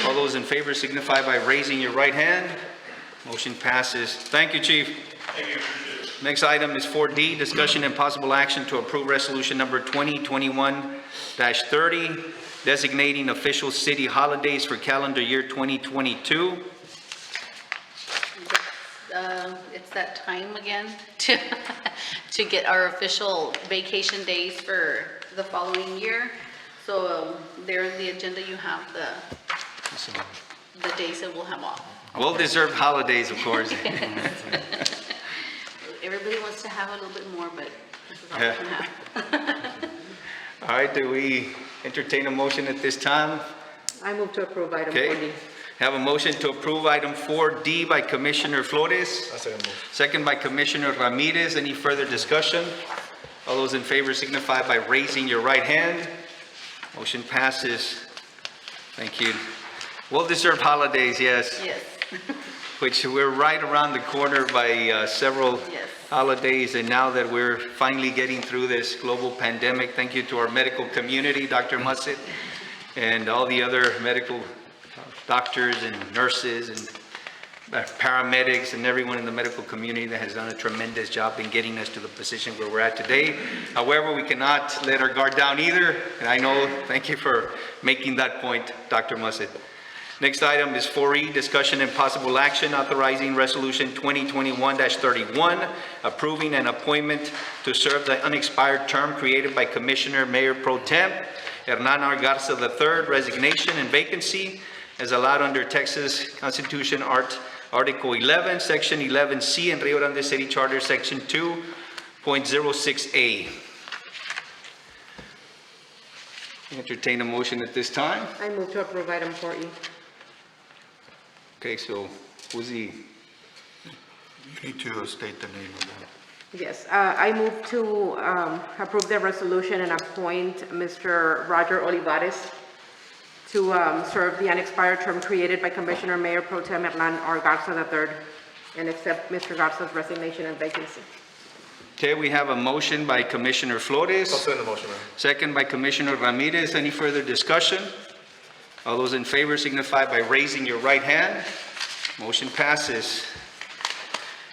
All those in favor signify by raising your right hand. Motion passes. Thank you, Chief. Next item is 4D, discussion and possible action to approve resolution number 2021-30, designating official city holidays for calendar year 2022. It's that time again to, to get our official vacation days for the following year. So there in the agenda, you have the days that we'll have off. Well-deserved holidays, of course. Everybody wants to have a little bit more, but this is all we can have. All right, do we entertain a motion at this time? I move to approve item Okay. 4D. Have a motion to approve item 4D by Commissioner Flores. I second the motion. Second by Commissioner Ramirez. Any further discussion? All those in favor signify by raising your right hand. Motion passes. Thank you. Well-deserved holidays, yes, Yes, which we're right around the corner by several yes. holidays, and now that we're finally getting through this global pandemic, thank you to our medical community, Dr. Musset, and all the other medical doctors and nurses and paramedics and everyone in the medical community that has done a tremendous job in getting us to the position where we're at today. However, we cannot let our guard down either, and I know, thank you for making that point, Dr. Musset. Next item is 4E, discussion and possible action authorizing resolution 2021-31, approving an appointment to serve the unexpired term created by Commissioner Mayor Pro Tem Hernan R. Garza III, resignation and vacancy as allowed under Texas Constitution Article 11, Section 11C, and Rio Grande City Charter, Section 2.06A. Entertain a motion at this time. I move to approve item 4E. Okay, so who's the, You need to state the name of that. Yes, I move to approve the resolution and appoint Mr. Roger Olivares to serve the unexpired term created by Commissioner Mayor Pro Tem Hernan R. Garza III and accept Mr. Garza's resignation and vacancy. okay, we have a motion by Commissioner I'll Flores, second the motion, Mayor. second by Commissioner Ramirez. Any further discussion? All those in favor signify by raising your right hand. Motion passes.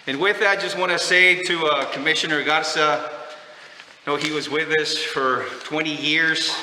And with that, I just want to say to Commissioner Garza, he was with us for 20 years,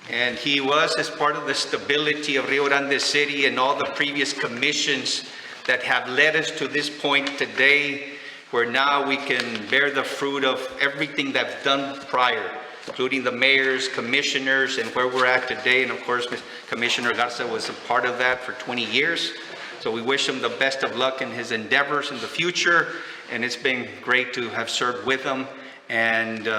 and he was as part of the stability of Rio Grande City and all the previous commissions that have led us to this point today, where now we can bear the fruit of everything that's done prior, including the mayors, commissioners, and where we're at today. And of course, Commissioner Garza was a part of that for 20 years. So we wish him the best of luck in his endeavors in the future. And it's been great to have served with him and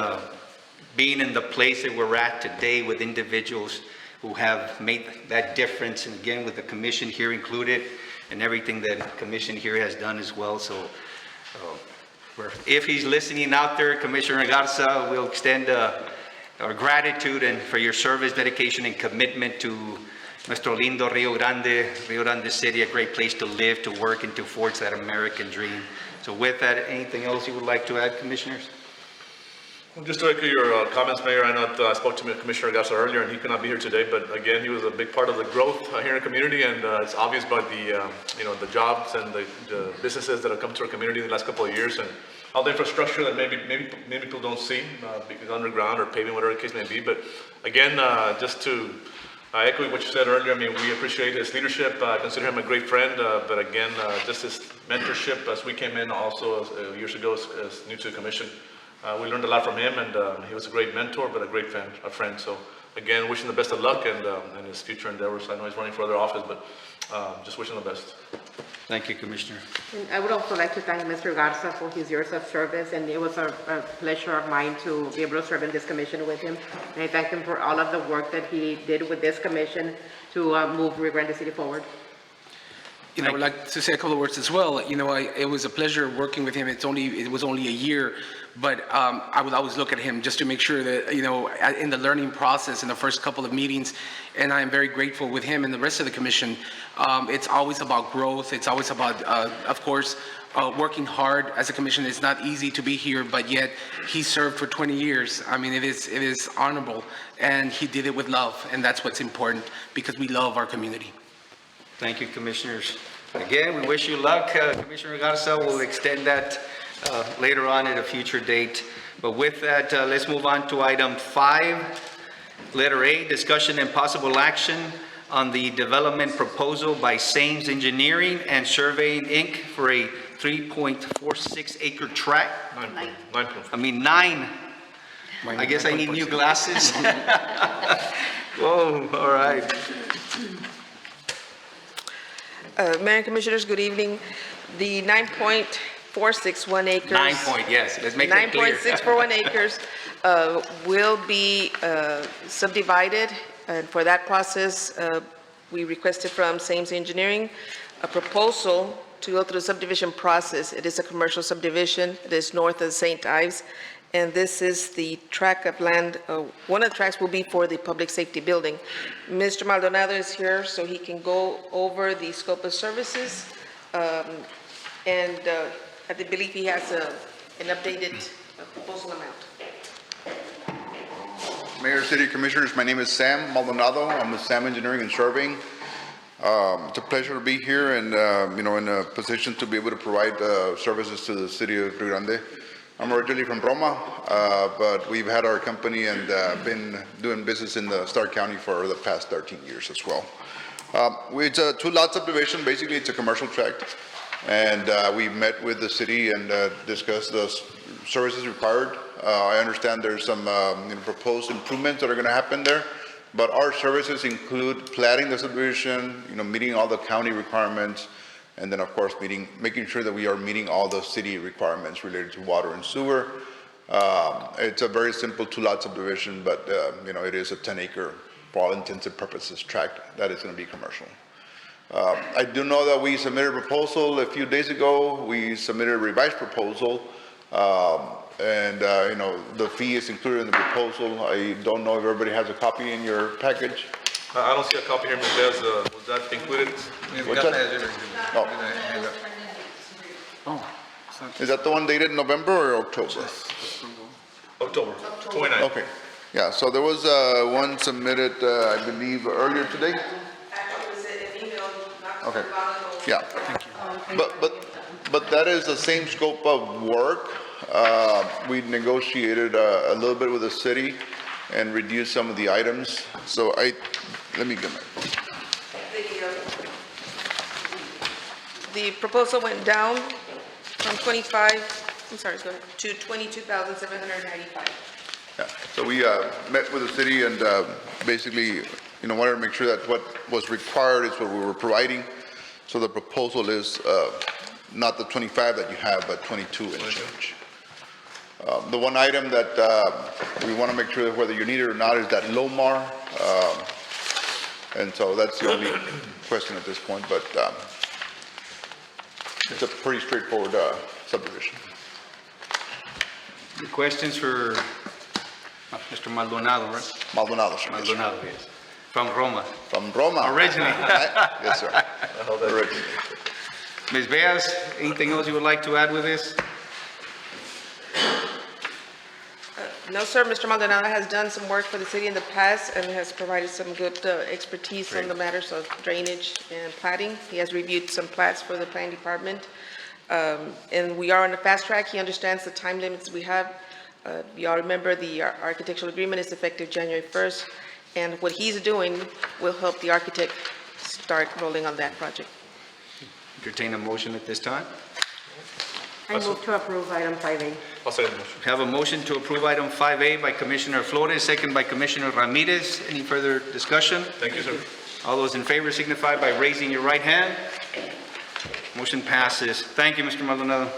being in the place that we're at today with individuals who have made that difference. And again, with the commission here included and everything that the commission here has done as well. So if he's listening out there, Commissioner Garza, we'll extend our gratitude and for your service, dedication, and commitment to Nuestro lindo Rio Grande City, a great place to live, to work, and to forge that American dream. So with that, anything else you would like to add, Commissioners? Well, just to echo your comments, Mayor, I know I spoke to Commissioner Garza earlier, and he could not be here today, but again, he was a big part of the growth here in the community, and it's obvious by the, the jobs and the businesses that have come to our community in the last couple of years, and all the infrastructure that maybe people don't see, because underground or paving, whatever the case may be. But again, just to echo what you said earlier, I mean, we appreciate his leadership. I consider him a great friend, but again, just his mentorship as we came in also years ago as new to the commission. We learned a lot from him, and he was a great mentor, but a great friend. So again, wishing the best of luck and his future endeavors. I know he's running for other office, but just wishing the best. Thank you, Commissioner. And I would also like to thank Mr. Garza for his years of service, and it was a pleasure of mine to be able to serve in this commission with him. And I thank him for all of the work that he did with this commission to move Rio Grande City forward. You know, I'd like to say a couple of words as well. You know, it was a pleasure working with him. It was only a year, but I would always look at him just to make sure that, you know, in the learning process in the first couple of meetings, and I am very grateful with him and the rest of the commission. It's always about growth. It's always about, of course, working hard as a commission. It's not easy to be here, but yet he served for 20 years. I mean, it is honorable, and he did it with love, and that's what's important, because we love our community. Thank you, Commissioners. Again, we wish you luck. Commissioner Garza will extend that later on at a future date. But with that, let's move on to item 5, letter A, discussion and possible action on the development proposal by Sames Engineering and Surveying, Inc. for a 3.46 acre tract. 9. I guess I need new glasses. Whoa, all right. Mayor and Commissioners, good evening. The 9.461 acres. 9 point, yes, let's make that clear. 9.641 acres will be subdivided, and for that process, we requested from Sames Engineering a proposal to go through the subdivision process. It is a commercial subdivision. It is north of St. Ives, and this is the tract of land. One of the tracts will be for the public safety building. Mr. Maldonado is here, so he can go over the scope of services, and I believe he has an updated proposal amount. Mayor, City Commissioners, my name is Sam Maldonado. I'm with Sam Engineering and Surveying. It's a pleasure to be here and, you know, in a position to be able to provide services to the city of Rio Grande. I'm originally from Roma, but we've had our company and been doing business in the Stark County for the past 13 years as well. It's a 2-lot subdivision. Basically, it's a commercial tract. And we met with the city and discussed the services required. I understand there's some you know, proposed improvements that are going to happen there, but our services include platting the subdivision, you know, meeting all the county requirements, and then of course making sure that we are meeting all the city requirements related to water and sewer. It's a very simple 2-lot subdivision, but you know, it is a 10-acre, for all intents and purposes, tract that is going to be commercial. I do know that we submitted a proposal a few days ago. We submitted a revised proposal, and you know, the fee is included in the proposal. I don't know if everybody has a copy in your package. I don't see a copy here, Ms. Diaz. Was that included? What's that? Oh. Is that the one dated November or October? October 29. Okay, yeah, so there was one submitted, I believe, earlier today. Okay, yeah. But that is the same scope of work. We negotiated a little bit with the city and reduced some of the items. So let me get my. The proposal went down from 25, I'm sorry, go ahead, to 22,795. Yeah, so we met with the city and basically, you know, wanted to make sure that what was required is what we were providing. So the proposal is not the 25 that you have, but 22 and change. The one item that we want to make sure that whether you need it or not is that Lomar. And so that's the only question at this point, but it's a pretty straightforward subdivision. Any questions for Mr. Maldonado, right? Maldonado, sir. Yes, sir. Maldonado, yes. From Roma. From Roma. Originally. Yes, sir. Originally. Ms. Beas, anything else you would like to add with this? No, sir, Mr. Maldonado has done some work for the city in the past and has provided some good expertise on the matters of drainage and platting. He has reviewed some plats for the planning department. And we are on a fast track. He understands the time limits we have. You all remember the architectural agreement is effective January 1st. And what he's doing will help the architect start rolling on that project. Entertain a motion at this time. I move to approve item 5A. I'll second the motion. We have a motion to approve item 5A by Commissioner Flores, second by Commissioner Ramirez. Any further discussion? Thank you, sir. All those in favor signify by raising your right hand. Motion passes. Thank you, Mr. Maldonado.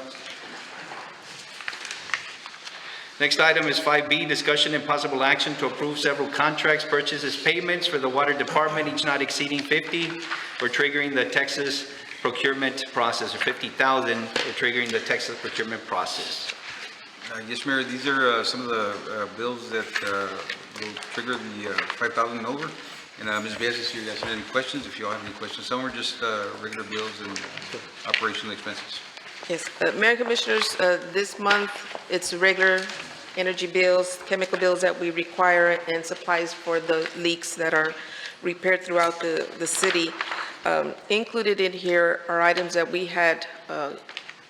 Next item is 5B, discussion and possible action to approve several contracts, purchases, payments for the Water Department, each not exceeding 50, for triggering the Texas procurement process, or 50,000, triggering the Texas procurement process. Yes, Mayor, these are some of the bills that will trigger the 5,000 and over. And Ms. Baez is here, you guys have any questions? If you all have any questions, some are just regular bills and operational expenses. Yes, Mayor and Commissioners, this month, it's regular energy bills, chemical bills that we require, and supplies for the leaks that are repaired throughout the city. Included in here are items that we had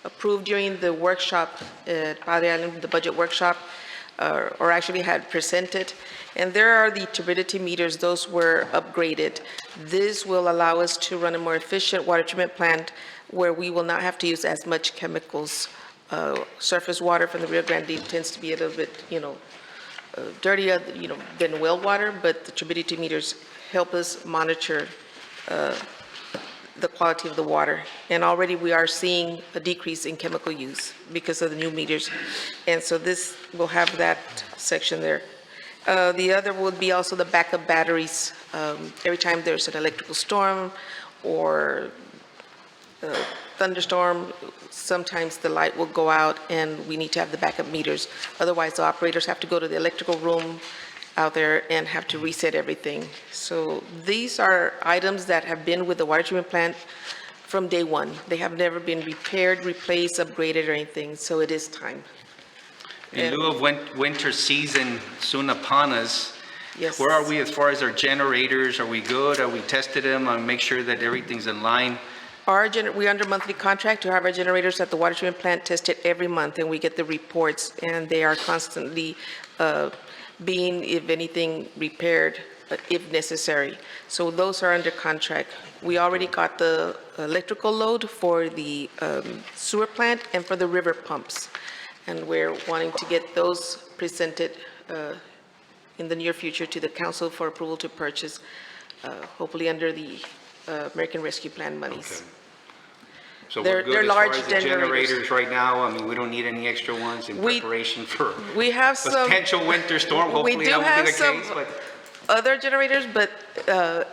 approved during the workshop at Padre Island, the budget workshop, or actually had presented. And there are the turbidity meters, those were upgraded. This will allow us to run a more efficient water treatment plant where we will not have to use as much chemicals. Surface water from the Rio Grande tends to be a little bit, dirtier, than well water, but the turbidity meters help us monitor the quality of the water. And already we are seeing a decrease in chemical use because of the new meters. And so this will have that section there. The other would be also the backup batteries. Every time there's an electrical storm or thunderstorm, sometimes the light will go out and we need to have the backup meters. Otherwise, the operators have to go to the electrical room out there and have to reset everything. So these are items that have been with the water treatment plant from day one. They have never been repaired, replaced, upgraded, or anything, so it is time. In lieu of winter season soon upon us, Yes. where are we as far as our generators? Are we good? Are we tested them and make sure that everything's in line? We're under monthly contract to have our generators at the water treatment plant tested every month, and we get the reports, and they are constantly being, if anything, repaired, if necessary. So those are under contract. We already got the electrical load for the sewer plant and for the river pumps. And we're wanting to get those presented in the near future to the council for approval to purchase, hopefully under the American Rescue Plan monies. So They're we're good as far large as the generators. generators right now? I mean, we don't need any extra ones in preparation for We have some. potential winter storm. We Hopefully do that won't have be the some case, but other generators, but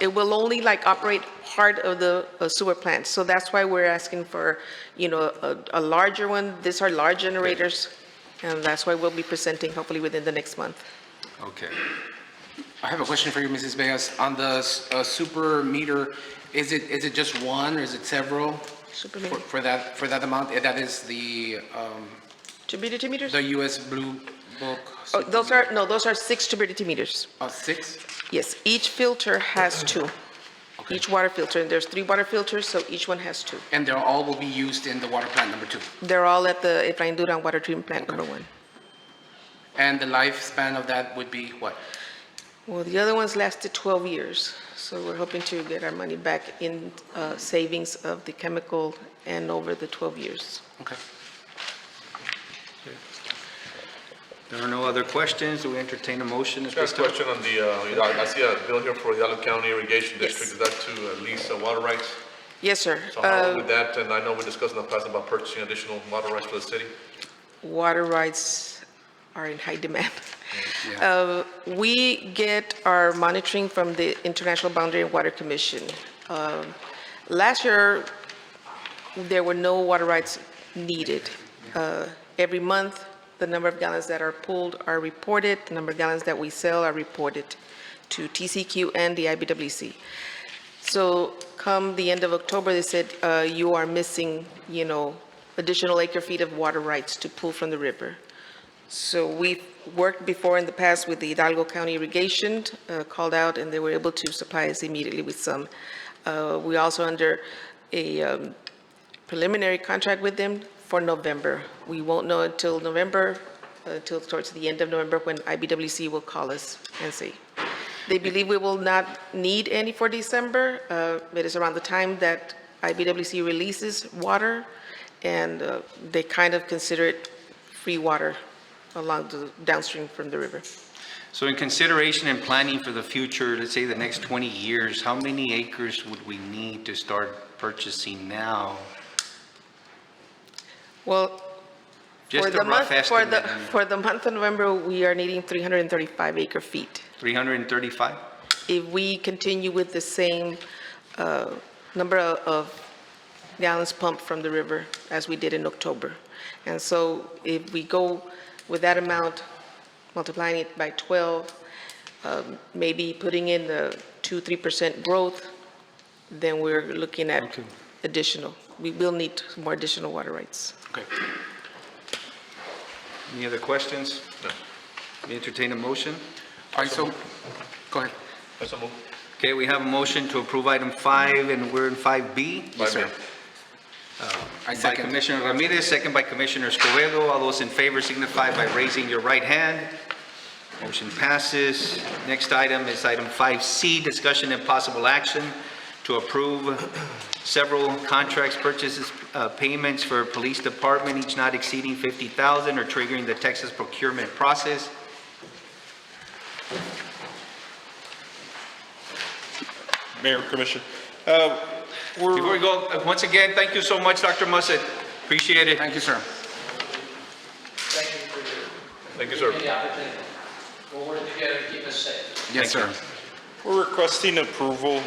it will only operate part of the sewer plant. So that's why we're asking for, a larger one. These are large generators, and that's why we'll be presenting hopefully within the next month. okay. I have a question for you, Mrs. Beas. On the super meter, is it just one or is it several Super meter. for that amount? That is the Turbidity meters? US Blue Book. Oh, those are 6 turbidity meters. 6? Yes, each filter has 2. Okay. Each water filter, and there's 3 water filters, so each one has 2. And they all will be used in the water plant number 2. They're all at the Efrain Duran Water Treatment Plant number 1. And the lifespan of that would be what? Well, the other ones lasted 12 years, so we're hoping to get our money back in savings of the chemical and over the 12 years. Okay. There are no other questions. Do we entertain a motion at Got this a time? question on the, I see a bill here for the Hidalgo County Irrigation Yes. District. Is that to lease water rights? Yes, sir. So how with that, and I know we discussed in the past about purchasing additional water rights for the city. Water rights are in high demand. Yeah. We get our monitoring from the International Boundary and Water Commission. Last year, there were no water rights needed. Every month, the number of gallons that are pulled are reported, the number of gallons that we sell are reported to TCQ and the IBWC. So come the end of October, they said, you are missing, additional acre feet of water rights to pull from the river. So we've worked before in the past with the Hidalgo County Irrigation, called out, and they were able to supply us immediately with some. We also under a preliminary contract with them for November. We won't know until November, until towards the end of November, when IBWC will call us and say, they believe we will not need any for December. It is around the time that IBWC releases water, and they kind of consider it free water along the downstream from the river. So in consideration and planning for the future, let's say the next 20 years, how many acres would we need to start purchasing now? Well, Just for a the rough month, estimate. for the month of November, we are needing 335 acre feet. gallons pumped from the river as we did in October. And so if we go with that amount, multiplying it by 12, maybe putting in the 2-3% growth, then we're looking at additional. We will need more additional water rights. Okay. Any other questions? No. We entertain a motion? All right, so, go ahead. That's a move. Okay, we have a motion to approve item 5, and we're in 5B. Yes, sir. I By second. Commissioner Ramirez, second by Commissioner Escobedo. All those in favor signify by raising your right hand. Motion passes. Next item is item 5C, discussion and possible action to approve several contracts, purchases, payments for police department, each not exceeding $50,000 or triggering the Texas procurement process. Mayor, Commission, Before we go, once again, thank you so much, Dr. Musset. Appreciate it. Thank you, sir. Thank you, sir. Any opportunity. We'll work together to keep us safe. Yes, sir. we're requesting approval,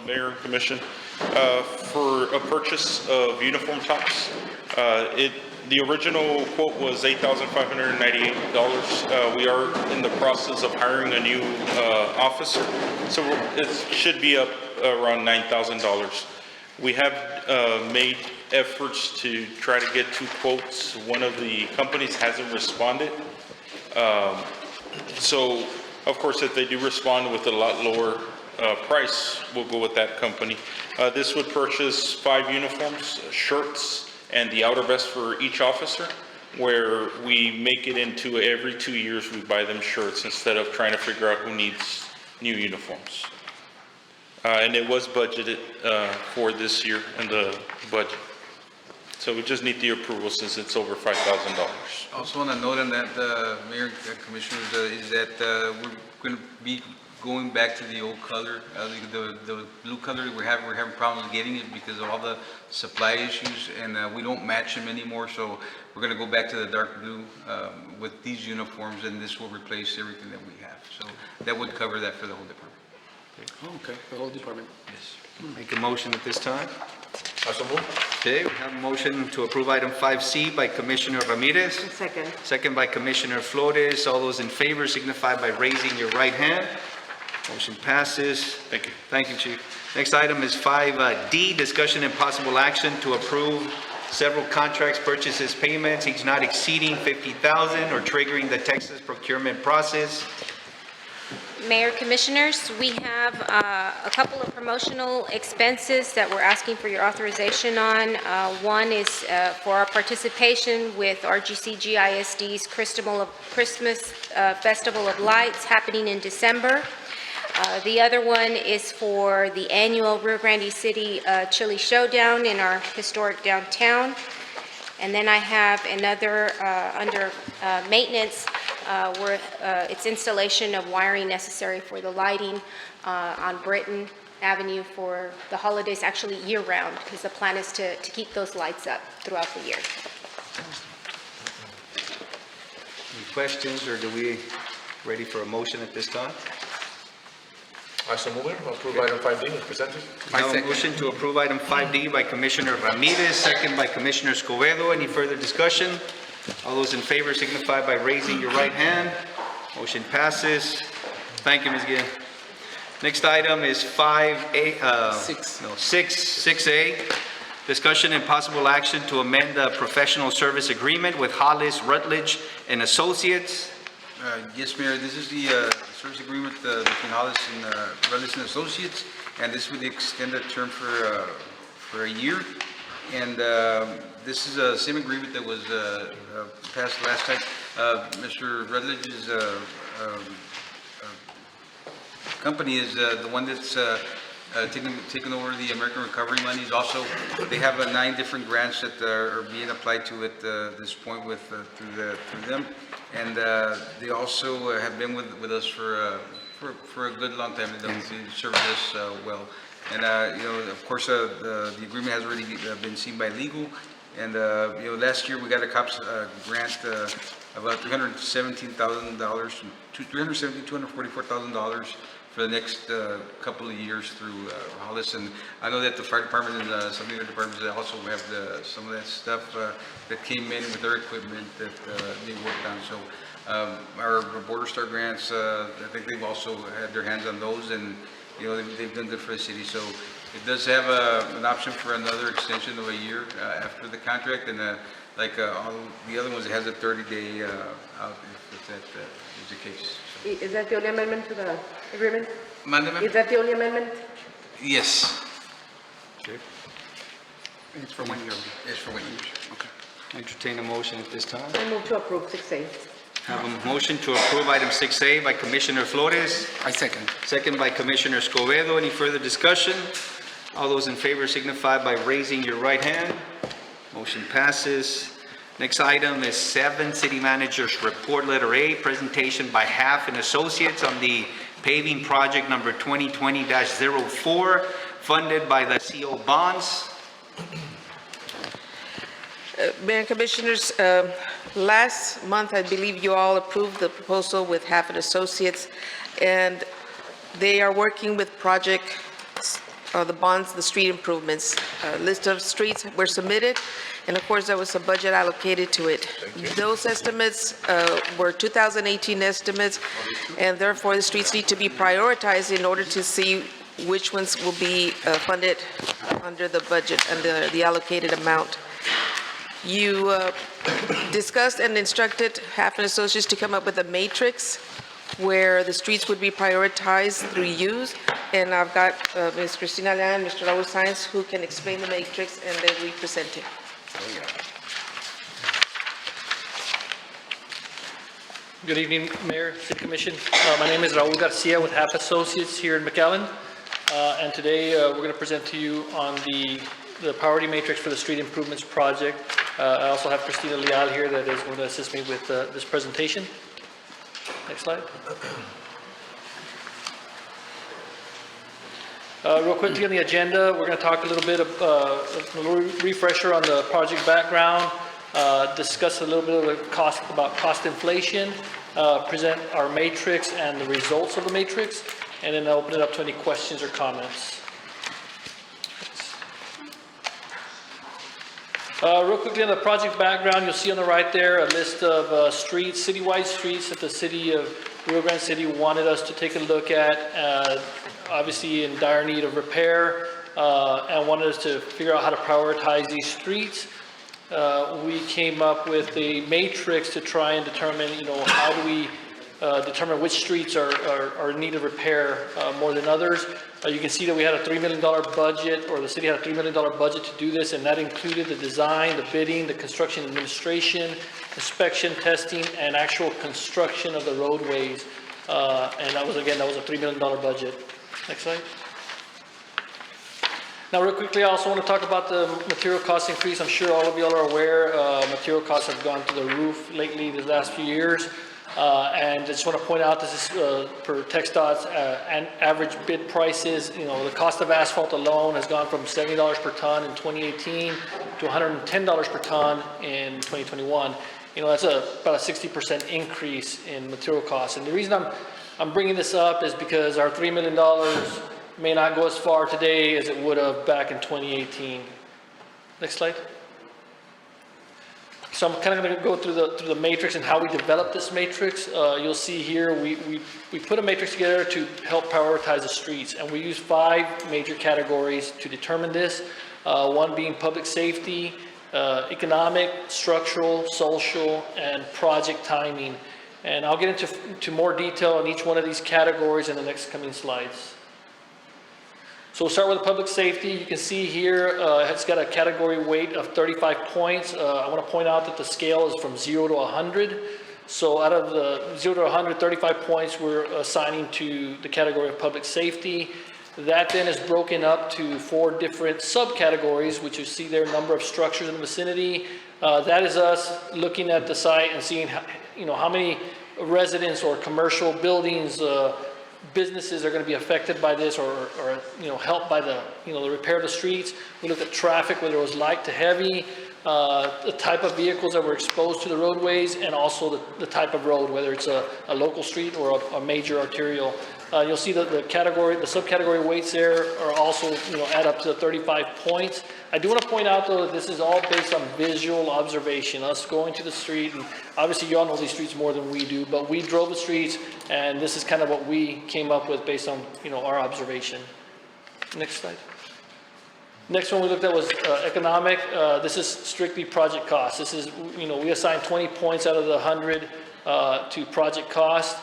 Mayor and Commission, for a purchase of uniform tops. The original quote was $8,598. We are in the process of hiring a new officer, so it should be up around $9,000. We have made efforts to try to get 2 quotes. One of the companies hasn't responded. So, of course, if they do respond with a lot lower price, we'll go with that company. This would purchase 5 uniforms, shirts, and the outer vest for each officer, where we make it into every 2 years we buy them shirts instead of trying to figure out who needs new uniforms. And it was budgeted for this year in the budget. So we just need the approval since it's over $5,000. Also on a note on that, Mayor and Commissioners, is that we're going to be going back to the old color, the blue color. We're having problems getting it because of all the supply issues, and we don't match them anymore. So we're going to go back to the dark blue with these uniforms, and this will replace everything that we have. So that would cover that for the whole department. Oh, okay, the whole department. Yes. Make a motion at this time. Also move. Okay, we have a motion to approve item 5C by Commissioner Ramirez, Second. second by Commissioner Flores. All those in favor signify by raising your right hand. Motion passes. Thank you. Thank you, Chief. Next item is 5D, discussion and possible action to approve several contracts, purchases, payments, each not exceeding $50,000 or triggering the Texas procurement process. Mayor, Commissioners, we have a couple of promotional expenses that we're asking for your authorization on. One is for our participation with RGC-GISD's Christmas Festival of Lights happening in December. The other one is for the annual Rio Grande City Chili Showdown in our historic downtown. And then I have another under maintenance, where it's installation of wiring necessary for the lighting on Britton Avenue for the holidays, actually year-round, because the plan is to keep those lights up throughout the year. Any questions, or do we ready for a motion at this time? I so move it. Approve item 5D as presented. Now a second. motion to approve item 5D by Commissioner Ramirez, second by Commissioner Escobedo. Any further discussion? All those in favor signify by raising your right hand. Motion passes. Thank you, Ms. Gill. Next item is 6A. Discussion and possible action to amend the professional service agreement with Hollis, Rutledge and Associates. Yes, Mayor, this is the service agreement between Hollis and Rutledge and Associates, and this would extend the term for a year. And this is the same agreement that was passed last time. Mr. Rutledge's company is the one that's taking over the American Recovery monies. Also, they have 9 different grants that are being applied to at this point with through them. And they also have been with us for a good long time. They served us well. And you know, of course, the agreement has already been seen by legal. And you know, last year we got a COPS grant about $244,000 for the next couple of years through Hollis. And I know that the fire department and some of the other departments that also have some of that stuff that came in with their equipment that they worked on. So our Border Star grants, I think they've also had their hands on those, and they've done good for the city. So it does have an option for another extension of a year after the contract, and like all the other ones, it has a 30-day out if that is the case. So. Is that the only amendment to the agreement? Ma'am? Is that the only amendment? Yes. Okay. It's for 1 year. It's for 1 year. Okay. Entertain a motion at this time. I move to approve 6A. Have a motion to approve item 6A by Commissioner Flores, I second. second by Commissioner Escobedo. Any further discussion? All those in favor signify by raising your right hand. Motion passes. Next item is 7, City Manager's Report Letter A, presentation by Half and Associates on the paving project number 2020-04, funded by the CO bonds. Mayor and Commissioners, last month, I believe you all approved the proposal with Half and Associates, and they are working with project, the bonds, the street improvements. List of streets were submitted, and of course, there was a budget allocated to it. Those estimates were 2018 estimates, and therefore, the streets need to be prioritized in order to see which ones will be funded under the budget and the allocated amount. You discussed and instructed Half and Associates to come up with a matrix where the streets would be prioritized through use. And I've got Ms. Cristina Leon and Mr. Raul Saenz who can explain the matrix, and then we present it. Good evening, Mayor, City Commission. My name is Raul Garcia with Half Associates here in McAllen. And today we're going to present to you on the priority matrix for the street improvements project. I also have Cristina Leal here that is going to assist me with this presentation. Next slide. Real quickly on the agenda, we're going to talk a little bit of a little refresher on the project background, discuss a little bit of the cost inflation, present our matrix and the results of the matrix, and then open it up to any questions or comments. Real quickly on the project background, you'll see on the right there a list of streets, citywide streets that the city of Rio Grande City wanted us to take a look at, obviously in dire need of repair, and wanted us to figure out how to prioritize these streets. We came up with a matrix to try and determine, how do we determine which streets are in need of repair more than others. You can see that we had a $3 million budget, or the city had a $3 million budget to do this, and that included the design, the bidding, the construction administration, inspection, testing, and actual construction of the roadways. And that was a $3 million budget. Next slide. Now, real quickly, I also want to talk about the material cost increase. I'm sure all of you all are aware material costs have gone through the roof lately the last few years. And I just want to point out this is per TxDOT's average bid prices. The cost of asphalt alone has gone from $70 per ton in 2018 to $110 per ton in 2021. That's about a 60% increase in material costs. And the reason I'm bringing this up is because our $3 million may not go as far today as it would have back in 2018. Next slide. So I'm kind of going to go through the matrix and how we developed this matrix. You'll see here we put a matrix together to help prioritize the streets, and we use 5 major categories to determine this. One being public safety, economic, structural, social, and project timing. And I'll get into more detail on each one of these categories in the next coming slides. So we'll start with public safety. You can see here it's got a category weight of 35 points. I want to point out that the scale is from 0 to 100. So out of the 0 to 100, 35 points we're assigning to the category of public safety. That then is broken up to 4 different subcategories, which you see there, number of structures in the vicinity. That is us looking at the site and seeing how many residents or commercial buildings, businesses are going to be affected by this, or helped by the the repair of the streets. We looked at traffic, whether it was light to heavy, the type of vehicles that were exposed to the roadways, and also the type of road, whether it's a local street or a major arterial. You'll see that the category, the subcategory weights there are also, add up to 35 points. I do want to point out, though, that this is all based on visual observation, us going to the street, and obviously you all know these streets more than we do, but we drove the streets, and this is kind of what we came up with based on, our observation. Next slide. Next one we looked at was economic. This is strictly project cost. This is, we assigned 20 points out of the 100 to project cost.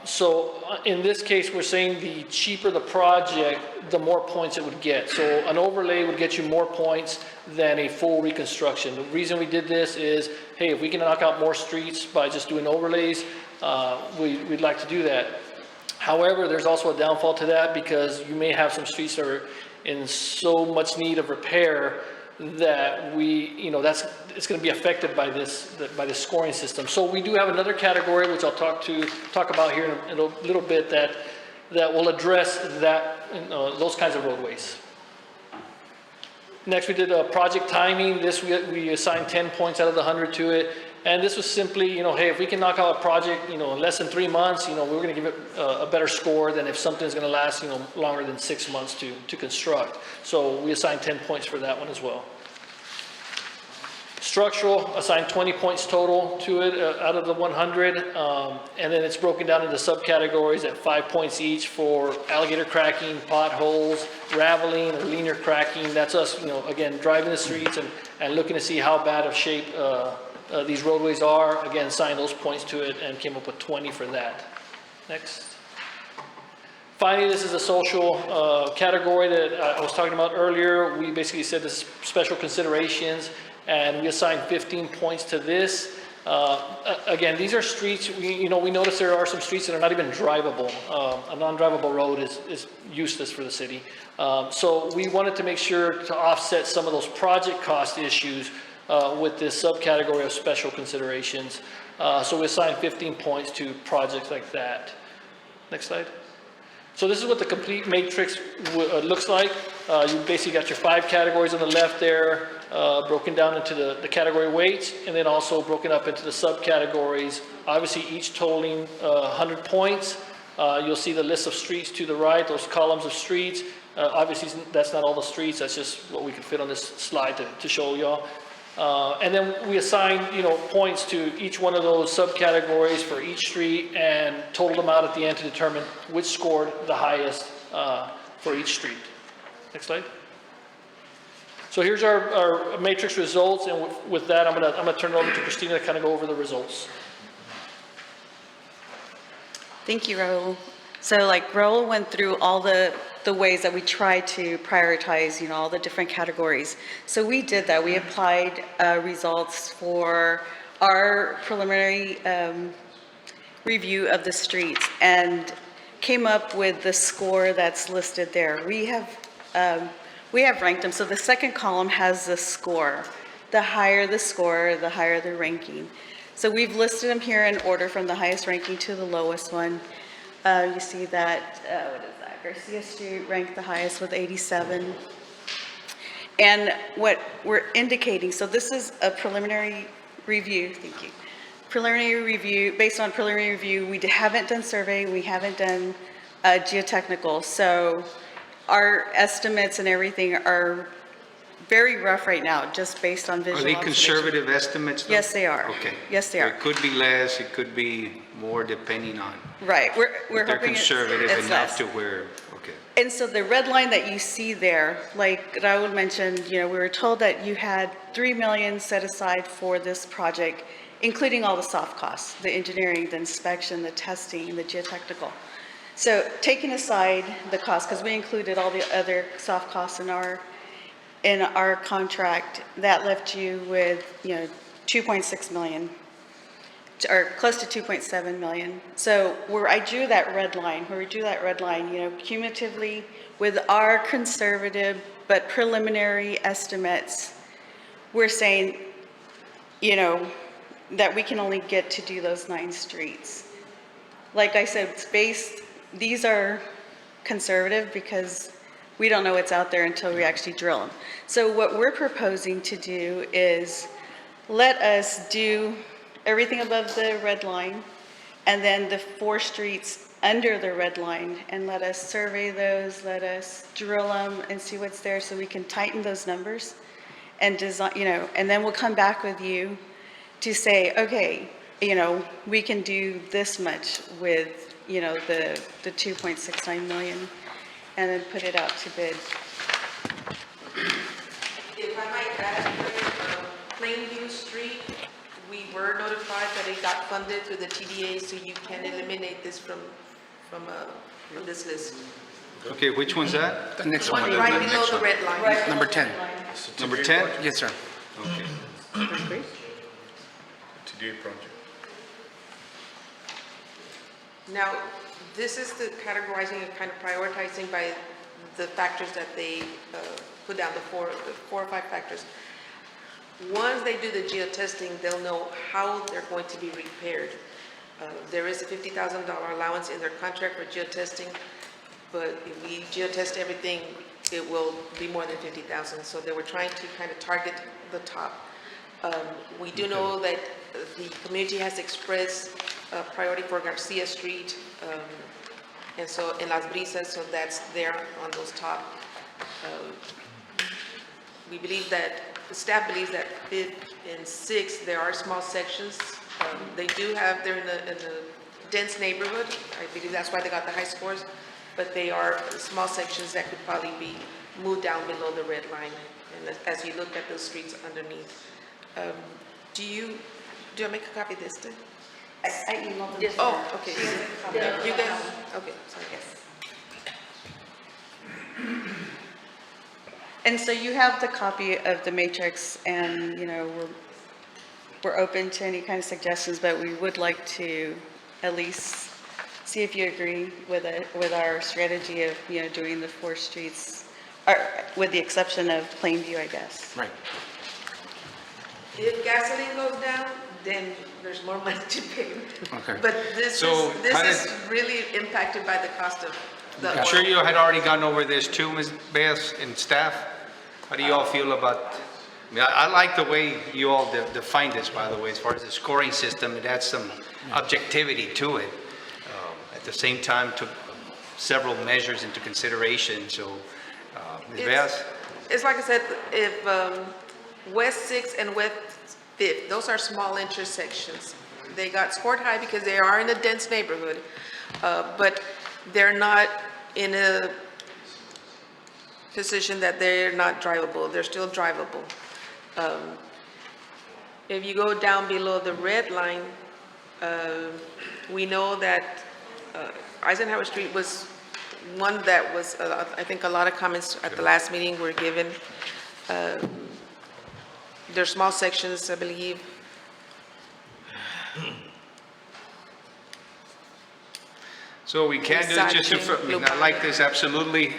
So in this case, we're saying the cheaper the project, the more points it would get. So an overlay would get you more points than a full reconstruction. The reason we did this is, hey, if we can knock out more streets by just doing overlays, we'd like to do that. However, there's also a downfall to that because you may have some streets that are in so much need of repair that it's going to be affected by this scoring system. So we do have another category which I'll talk about here in a little bit that will address those kinds of roadways. Next, we did project timing. This we assigned 10 points out of the 100 to it, and this was simply, hey, if we can knock out a project, in less than 3 months, we're going to give it a better score than if something's going to last, longer than 6 months to construct. So we assigned 10 points for that one as well. Structural, assigned 20 points total to it out of the 100, and then it's broken down into subcategories at 5 points each for alligator cracking, potholes, raveling, or linear cracking. That's us, again, driving the streets and looking to see how bad of shape these roadways are. Again, assigned those points to it and came up with 20 for that. Next. Finally, this is a social category that I was talking about earlier. We basically said this is special considerations, and we assigned 15 points to this. Again, these are streets, we notice there are some streets that are not even drivable. A non-drivable road is useless for the city. So we wanted to make sure to offset some of those project cost issues with this subcategory of special considerations. So we assigned 15 points to projects like that. Next slide. So this is what the complete matrix looks like. You basically got your 5 categories on the left there, broken down into the category weights, and then also broken up into the subcategories, obviously each totaling 100 points. You'll see the list of streets to the right, those columns of streets. Obviously, that's not all the streets, that's just what we could fit on this slide to show y'all. And then we assign, points to each one of those subcategories for each street and totaled them out at the end to determine which scored the highest for each street. Next slide. So here's our matrix results, and with that, I'm gonna turn it over to Christina to kind of go over the results. Thank you, Raul. So like Raul went through all the ways that we try to prioritize, all the different categories. So we did that. We applied results for our preliminary review of the streets and came up with the score that's listed there. We have ranked them. So the second column has the score. The higher the score, the higher the ranking. So we've listed them here in order from the highest ranking to the lowest one. You see that, what is that? Garcia Street ranked the highest with 87. And what we're indicating, so this is a preliminary review, thank you. Preliminary review, based on preliminary review, we haven't done survey, we haven't done geotechnical. So our estimates and everything are very rough right now, just based on visual Are they observation. conservative estimates, though? Yes, they are. Okay. Yes, they are. It could be less, it could be more, depending on. Right, we're They're hoping conservative it's enough less. to where, okay. And so the red line that you see there, like Raul mentioned, we were told that you had 3 million set aside for this project, including all the soft costs, the engineering, the inspection, the testing, the geotechnical. So taking aside the cost, because we included all the other soft costs in our contract, that left you with, 2.6 million, or close to 2.7 million. So where I drew that red line, cumulatively with our conservative but preliminary estimates, we're saying, that we can only get to do those 9 streets. Like I said, these are conservative because we don't know what's out there until we actually drill them. So what we're proposing to do is let us do everything above the red line, and then the 4 streets under the red line and let us survey those, let us drill them and see what's there so we can tighten those numbers and design, and then we'll come back with you to say, okay, we can do this much with, the 2.69 million and then put it out to bid. If I might add, Plainview Street, we were notified that it got funded through the TDA, so you can eliminate this from this list. Okay, which one's that? The next One one. right below the red line. Number 10. Number 10? Yes, sir. Okay. TDA project. Now, this is the categorizing and kind of prioritizing by the factors that they put down, the four or five factors. Once they do the geotesting, they'll know how they're going to be repaired. There is a $50,000 allowance in their contract for geotesting, but if we geotest everything, it will be more than 50,000. So they were trying to kind of target the top. We do know that the community has expressed a priority for Garcia Street, and so in Las Brisas, so that's there on those top. We believe that, the staff believes that 5th and 6th, there are small sections. They do have, they're in a dense neighborhood. I believe that's why they got the high scores, but they are small sections that could probably be moved down below the red line. And as you look at those streets underneath. Do I make a copy of this then? I emailed them. Yes, Oh, ma'am. okay. Yeah. You guys, okay, sorry. And so you have the copy of the matrix and, we're open to any kind of suggestions, but we would like to at least see if you agree with our strategy of, doing the 4 streets, or with the exception of Plainview, I guess. Right. If gasoline goes down, then there's more money to pay. Okay. But this So, how is did- really impacted by the cost of the. I'm sure you had already gone over this too, Ms. Baez and staff. How do you all feel about, I like the way you all define this, by the way, as far as the scoring system. It adds some objectivity to it. At the same time, took several measures into consideration, so, Ms. Baez? It's like I said, if West 6th and West 5th, those are small intersections. They got scored high because they are in a dense neighborhood, but they're not in a position that they're not drivable. They're still drivable. If you go down below the red line, we know that Eisenhower Street was one that was, I think a lot of comments at the last meeting were given. There's small sections, I believe. So we can do, just to, Recycling, I like this absolutely.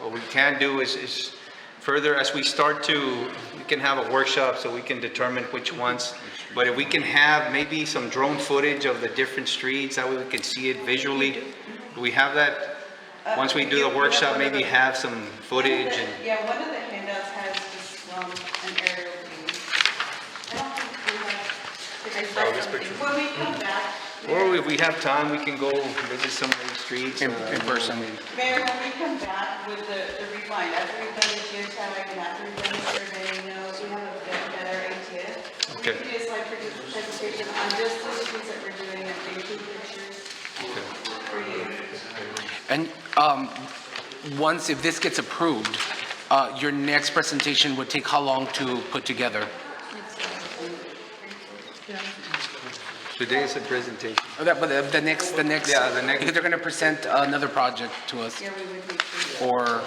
What we can do is further, as we start to, we can have a workshop so we can determine which ones. But if we can have maybe some drone footage of the different streets, that way we can see it visually. Do we have that? Once we do the workshop, maybe have some footage and. Yeah, one of the handouts has just, an aerial view. I don't think we have, when we come back. Or if we have time, we can go visit some of these streets. In person. Mayor, when we come back with the refine, after we've done the geotag and after we've done the survey, so we have a better idea. Okay. We can do a slide presentation on just the streets that we're doing and maybe pictures for you. And once, if this gets approved, your next presentation would take how long to put together? Today is a presentation. Oh, but the next. Yeah, the next- Because they're going to present another project to us, Yeah, we would need to. or,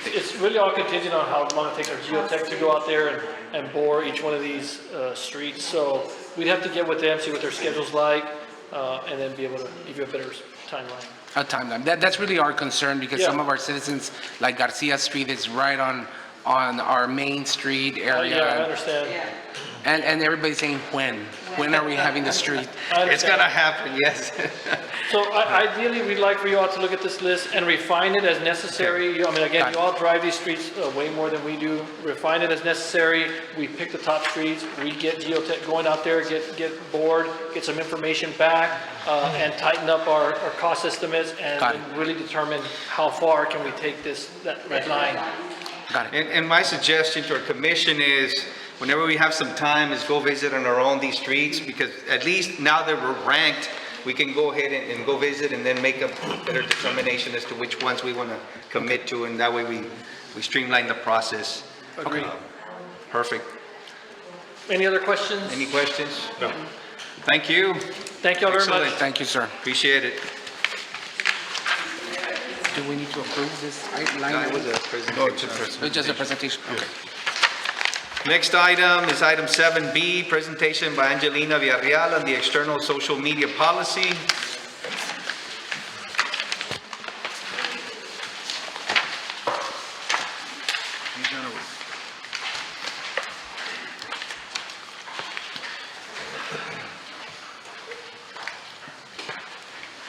It's really all contingent on how long it takes our geotech to go out there and bore each one of these streets. So we'd have to get with them, see what their schedule's like, and then be able to give you a better timeline. a timeline. That's really our concern, because Yeah. some of our citizens, like Garcia Street is right on our main street area. Yeah, I understand. And everybody's saying when? When are we having the street? It's gonna happen, yes. So ideally, we'd like for you all to look at this list and refine it as necessary. I mean, again, you all drive these streets way more than we do. Refine it as necessary. We pick the top streets. We get geotech going out there, get bored, get some information back, and tighten up our cost estimates and really determine how far can we take that red line. Got it. And my suggestion to our commission is, whenever we have some time, is go visit on our own these streets, because at least now that we're ranked, we can go ahead and go visit and then make a better determination as to which ones we want to commit to, and that way we streamline the process. Agreed. Perfect. Any other questions? Any questions? No. Thank you. Thank you all very much. Excellent. Thank you, sir. Appreciate it. Do we need to approve this line? That was a presentation. It's just a presentation, okay. Next item is item 7B, presentation by Angelina Villarreal on the external social media policy.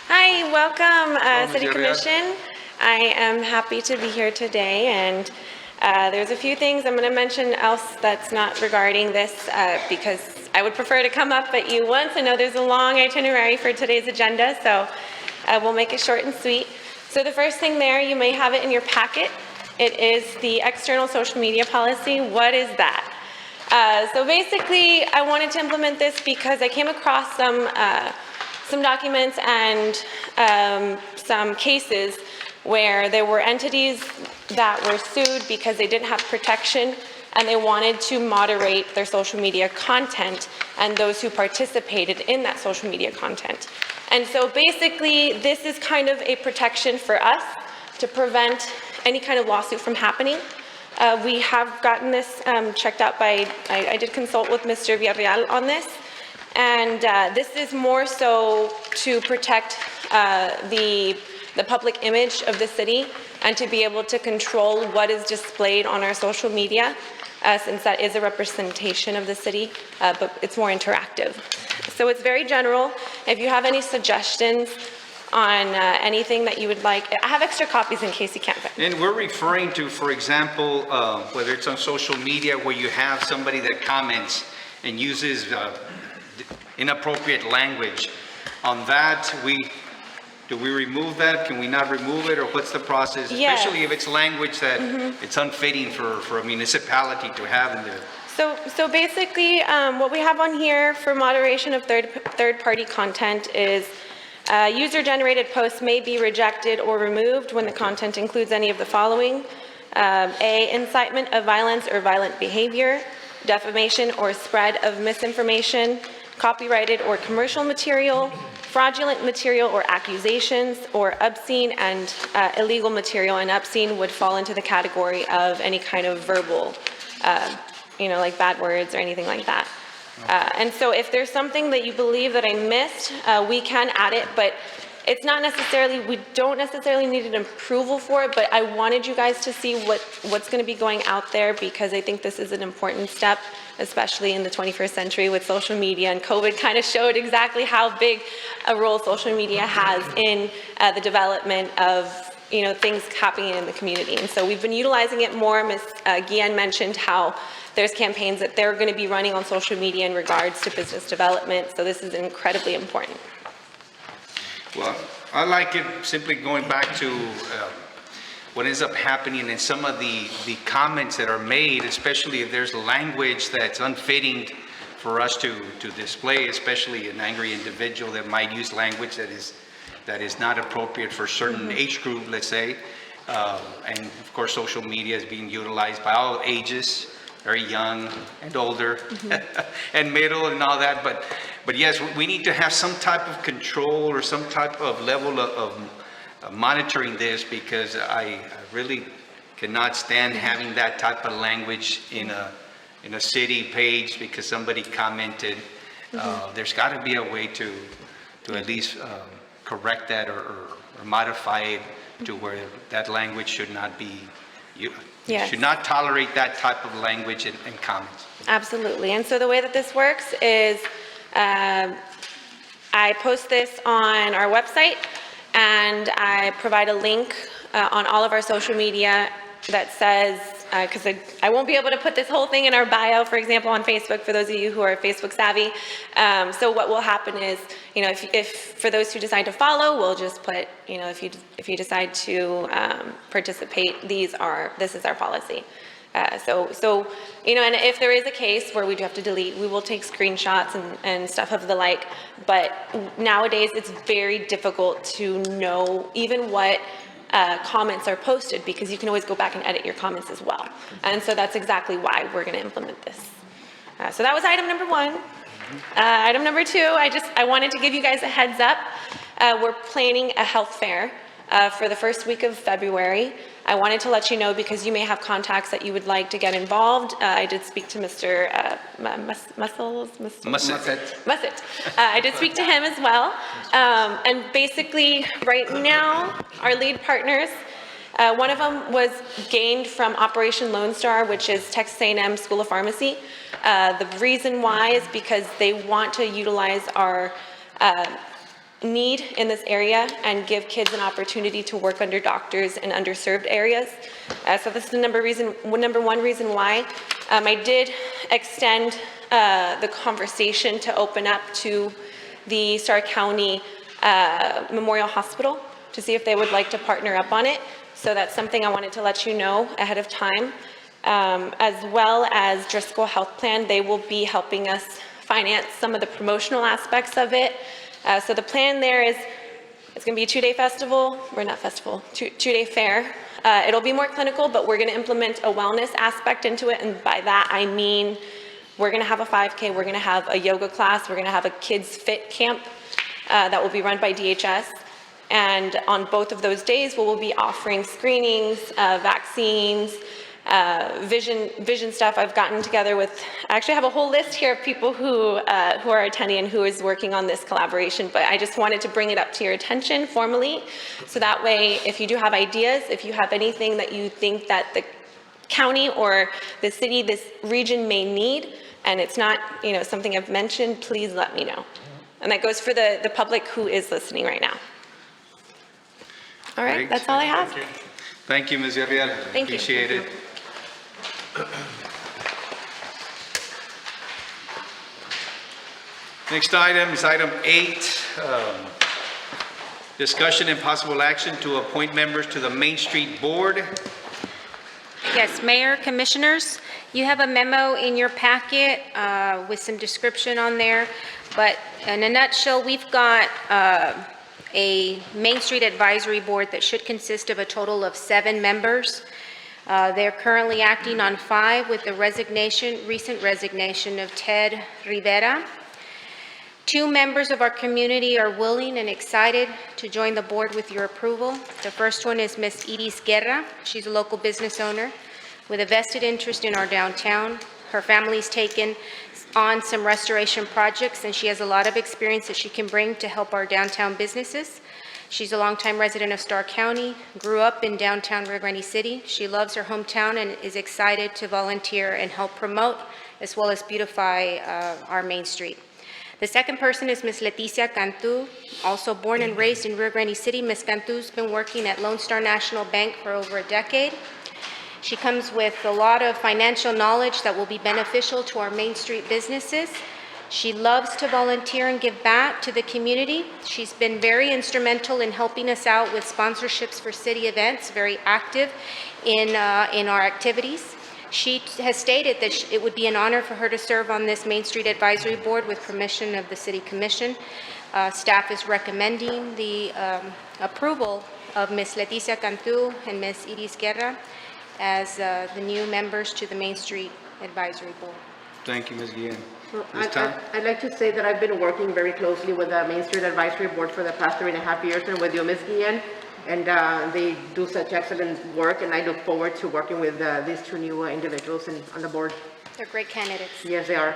Hi, welcome, City Villarreal. Commission. I am happy to be here today, and there's a few things I'm going to mention else that's not regarding this because I would prefer to come up at you once. I know there's a long itinerary for today's agenda, so we'll make it short and sweet. So the first thing there, you may have it in your packet. It is the external social media policy. What is that? So basically, I wanted to implement this because I came across some documents and some cases where there were entities that were sued because they didn't have protection and they wanted to moderate their social media content and those who participated in that social media content. And so basically, this is kind of a protection for us to prevent any kind of lawsuit from happening. We have gotten this checked out by, I did consult with Mr. Villarreal on this, and this is more so to protect the public image of the city and to be able to control what is displayed on our social media, since that is a representation of the city, but it's more interactive. So it's very general. If you have any suggestions on anything that you would like, I have extra copies in case you can't find. And we're referring to, for example, whether it's on social media where you have somebody that comments and uses inappropriate language. On that, do we remove that? Can we not remove it, or what's the process? Yes. Especially if it's language that it's unfitting for a municipality to have in there. So basically, what we have on here for moderation of third-party content is user-generated posts may be rejected or removed when the content includes any of the following. A, incitement of violence or violent behavior, defamation or spread of misinformation, copyrighted or commercial material, fraudulent material or accusations, or obscene and illegal material. And obscene would fall into the category of any kind of verbal, like bad words or anything like that. And so if there's something that you believe that I missed, we can add it, but it's not necessarily, we don't necessarily need an approval for it, but I wanted you guys to see what's going to be going out there, because I think this is an important step, especially in the 21st century with social media, and COVID kind of showed exactly how big a role social media has in the development of things happening in the community. And so we've been utilizing it more. Ms. Guillen mentioned how there's campaigns that they're going to be running on social media in regards to business development, so this is incredibly important. Well, I like it simply going back to what ends up happening in some of the comments that are made, especially if there's language that's unfitting for us to display, especially an angry individual that might use language that is not appropriate for a certain age group, let's say. And of course, social media is being utilized by all ages, very young and older, and middle and all that. But yes, we need to have some type of control or some type of level of monitoring this, because I really cannot stand having that type of language in a city page because somebody commented. There's got to be a way to at least correct that or modify it to where that language should not be You Yes. should not tolerate that type of language and comments. Absolutely. And so the way that this works is I post this on our website and I provide a link on all of our social media that says, because I won't be able to put this whole thing in our bio, for example, on Facebook, for those of you who are Facebook savvy. So what will happen is, if for those who decide to follow, we'll just put, if you decide to participate, this is our policy. And if there is a case where we do have to delete, we will take screenshots and stuff of the like. But nowadays, it's very difficult to know even what comments are posted, because you can always go back and edit your comments as well. And so that's exactly why we're going to implement this. So that was item number 1. Item number 2, I wanted to give you guys a heads up. We're planning a health fair for the first week of February. I wanted to let you know because you may have contacts that you would like to get involved. I did speak to Mr. Musset. I did speak to him as well. And basically, right now, our lead partners, one of them was gained from Operation Lone Star, which is Texas A&M School of Pharmacy. The reason why is because they want to utilize our need in this area and give kids an opportunity to work under doctors in underserved areas. So this is the number one reason why. I did extend the conversation to open up to the Starr County Memorial Hospital to see if they would like to partner up on it. So that's something I wanted to let you know ahead of time. As well as Driscoll Health Plan, they will be helping us finance some of the promotional aspects of it. So the plan there is, it's going to be a 2-day festival, or not festival, 2-day fair. It'll be more clinical, but we're going to implement a wellness aspect into it. And by that, I mean, we're going to have a 5K, we're going to have a yoga class, we're going to have a kids fit camp that will be run by DHS. And on both of those days, we will be offering screenings, vaccines, vision stuff. I've gotten together with, I actually have a whole list here of people who are attending and who is working on this collaboration, but I just wanted to bring it up to your attention formally, so that way, if you do have ideas, if you have anything that you think that the county or the city, this region may need, and it's not, something I've mentioned, please let me know. And that goes for the public who is listening right now. All right, Great. that's all I have. Thank you, Ms. Villarreal. Thank you. Appreciate it. Next item is item 8. Discussion and possible action to appoint members to the Main Street Board. Yes, Mayor, Commissioners, you have a memo in your packet with some description on there, but in a nutshell, we've got a Main Street Advisory Board that should consist of a total of 7 members. They're currently acting on 5 with the recent resignation of Ted Rivera. 2 members of our community are willing and excited to join the board with your approval. The first one is Ms. Ives Guerra. She's a local business owner with a vested interest in our downtown. Her family's taken on some restoration projects, and she has a lot of experience that she can bring to help our downtown businesses. She's a longtime resident of Starr County, grew up in downtown Rio Grande City. She loves her hometown and is excited to volunteer and help promote as well as beautify our Main Street. The second person is Ms. Leticia Cantu, also born and raised in Rio Grande City. Ms. Cantu's been working at Lone Star National Bank for over a decade. She comes with a lot of financial knowledge that will be beneficial to our Main Street businesses. She loves to volunteer and give back to the community. She's been very instrumental in helping us out with sponsorships for city events, very active in our activities. She has stated that it would be an honor for her to serve on this Main Street Advisory Board with permission of the City Commission. Staff is recommending the approval of Ms. Leticia Cantu and Ms. Ives Guerra as the new members to the Main Street Advisory Board. Thank you, Ms. Guillen. I'd like to say that I've been working very closely with the Main Street Advisory Board for the past 3.5 years, and with you, Ms. Guillen, and they do such excellent work, and I look forward to working with these 2 new individuals on the board. They're great candidates. Yes, they are.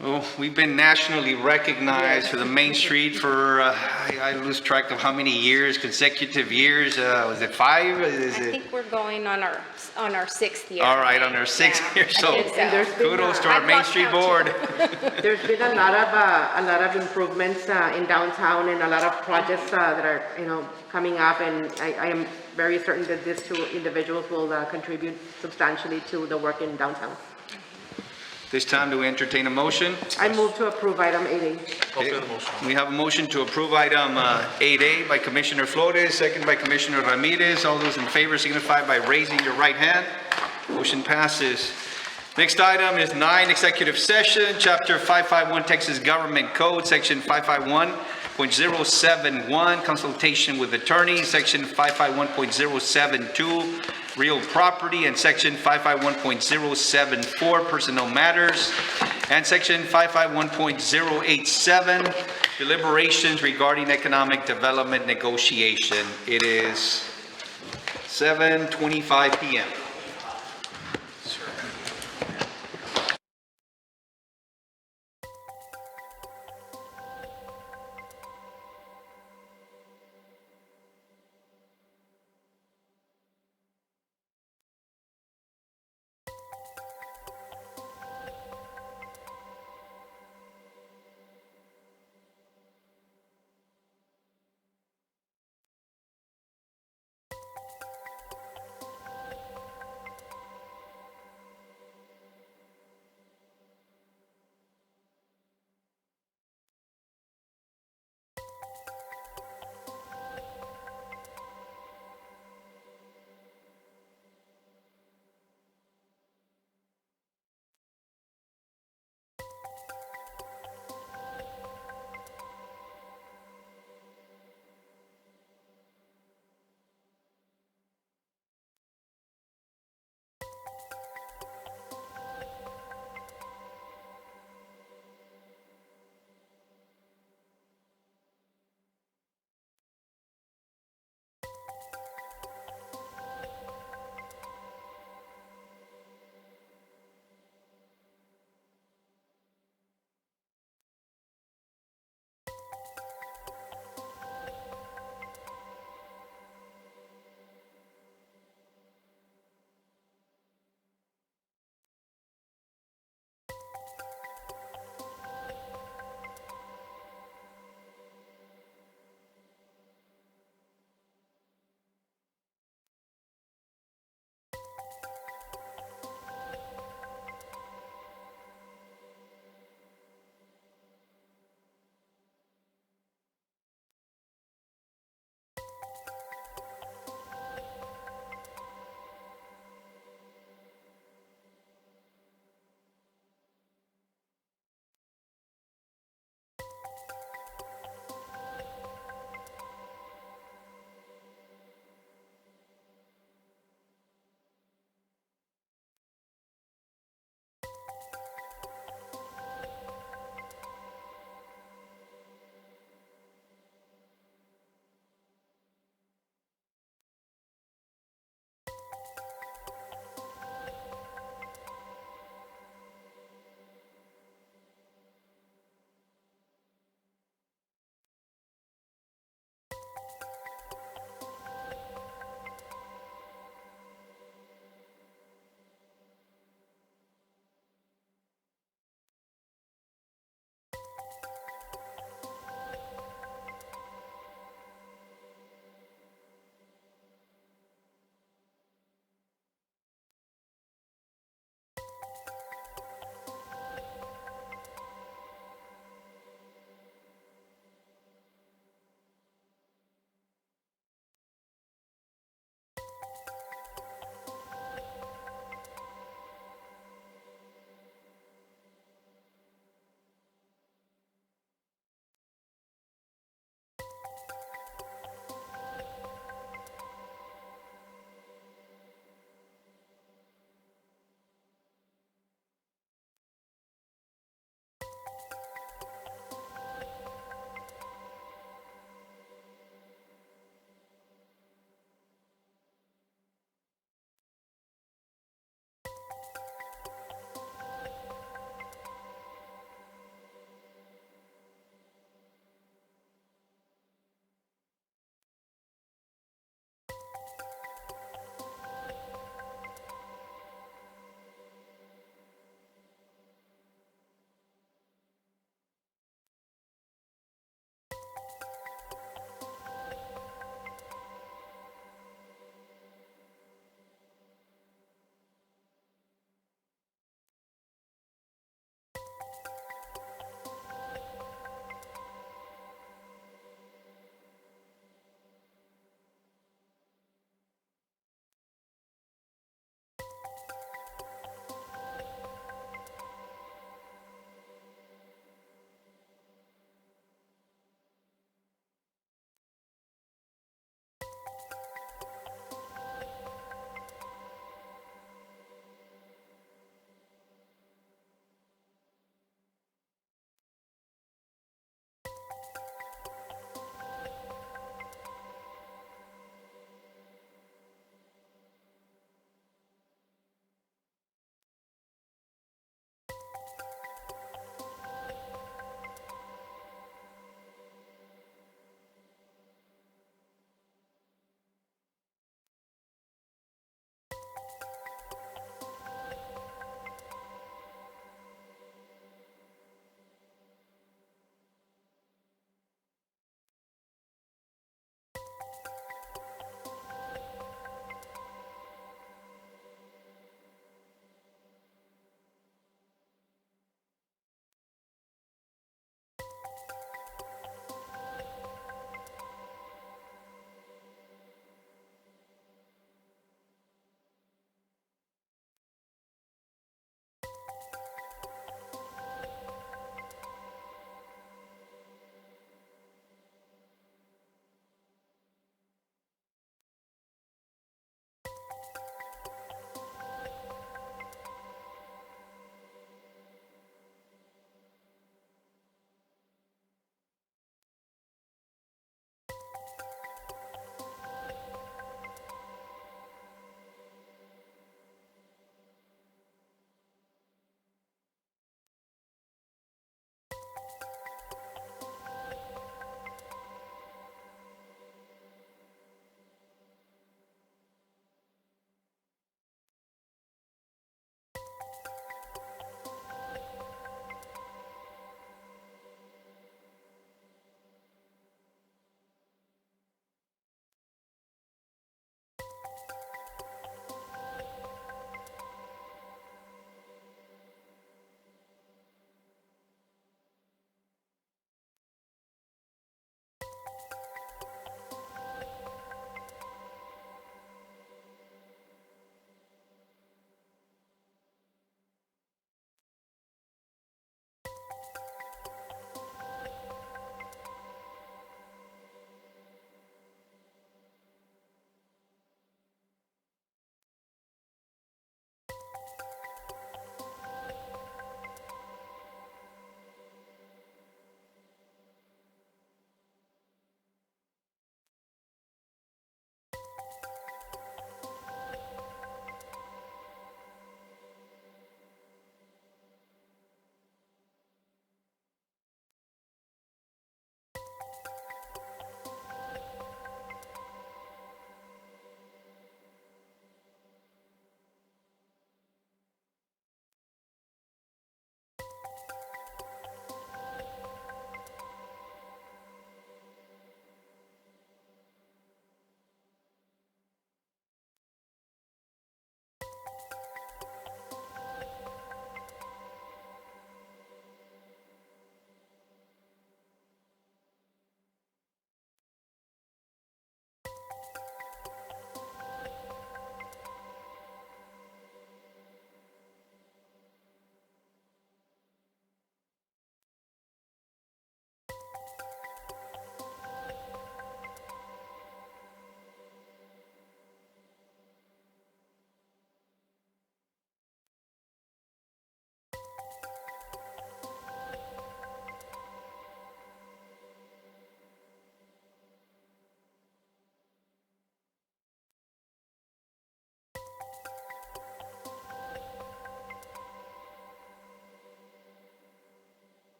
Well, we've been nationally recognized for the Main Street for, I lose track of how many years, consecutive years. Was it 5? Is I it? think we're going on our 6th year. All right, on our 6th year, I so think And there's been, kudos to our I've Main lost Street count, Board. there's been a lot of improvements in downtown and a lot of projects that are, coming up, and I am very certain that these two individuals will contribute substantially to the work in downtown. This time, do we entertain a motion? I move to approve item 8A. I'll second the motion. We have a motion to approve item 8A by Commissioner Flores, second by Commissioner Ramirez. All those in favor signify by raising your right hand. Motion passes. Next item is 9, executive session, Chapter 551 Texas Government Code, Section 551.071, consultation with attorney, Section 551.072, real property, and Section 551.074, personnel matters, and Section 551.087, deliberations regarding economic development negotiation. It is 7:25 PM.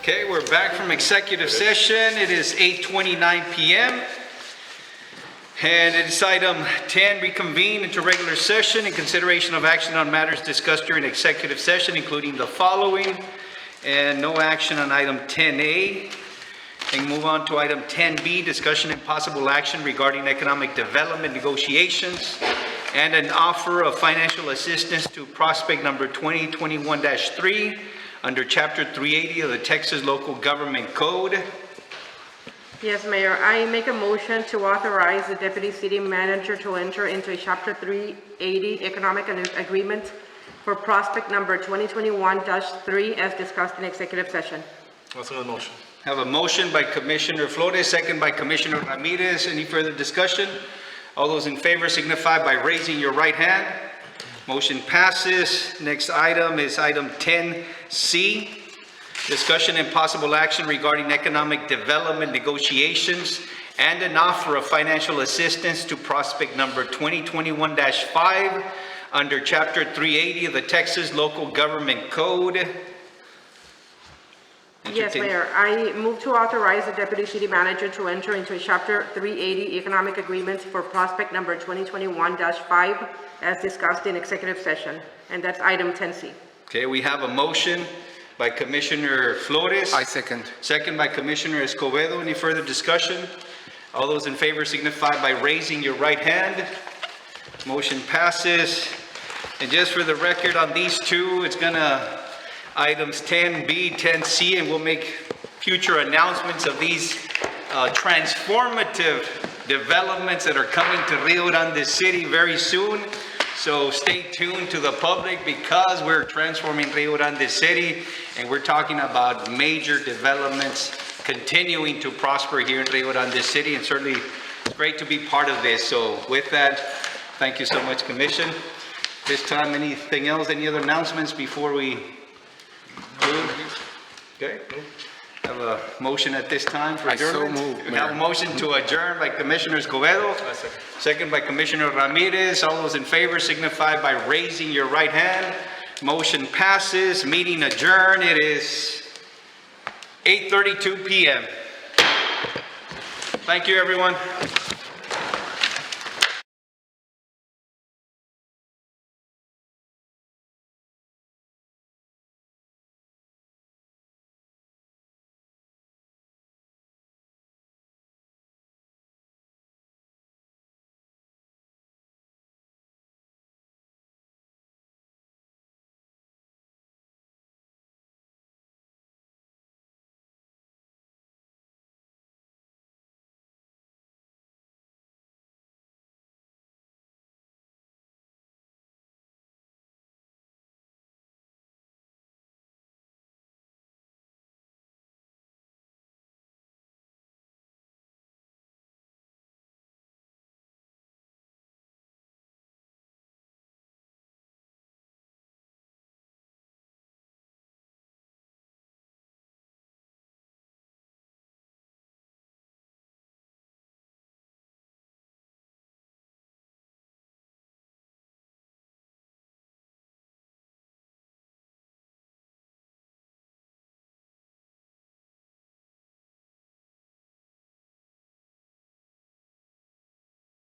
Okay, we're back from executive session. It is 8:29 PM. And it's item 10, reconvene into regular session in consideration of action on matters discussed during executive session, including the following, and no action on item 10A. And move on to item 10B, discussion and possible action regarding economic development negotiations and an offer of financial assistance to prospect number 2021-3 under Chapter 380 of the Texas Local Government Code. Yes, Mayor, I make a motion to authorize the Deputy City Manager to enter into a Chapter 380 economic agreement for prospect number 2021-3 as discussed in executive session. What's the motion? Have a motion by Commissioner Flores, second by Commissioner Ramirez. Any further discussion? All those in favor signify by raising your right hand. Motion passes. Next item is item 10C. Discussion and possible action regarding economic development negotiations and an offer of financial assistance to prospect number 2021-5 under Chapter 380 of the Texas Local Government Code. Yes, Mayor, I move to authorize the Deputy City Manager to enter into a Chapter 380 economic agreement for prospect number 2021-5 as discussed in executive session, and that's item 10C. Okay, we have a motion by Commissioner Flores. I second. Second by Commissioner Escobedo. Any further discussion? All those in favor signify by raising your right hand. Motion passes. And just for the record on these two, it's gonna, items 10B, 10C, and we'll make future announcements of these transformative developments that are coming to Rio Grande City very soon. So stay tuned to the public because we're transforming Rio Grande City and we're talking about major developments continuing to prosper here in Rio Grande City, and certainly it's great to be part of this. So with that, thank you so much, Commission. This time, anything else, any other announcements before we move? Okay. Have a motion at this time for adjournment? so move, We have a motion to adjourn by Commissioner Escobedo. Second by Commissioner Ramirez. All those in favor signify by raising your right hand. Motion passes. Meeting adjourned. It is 8:32 PM. Thank you, everyone.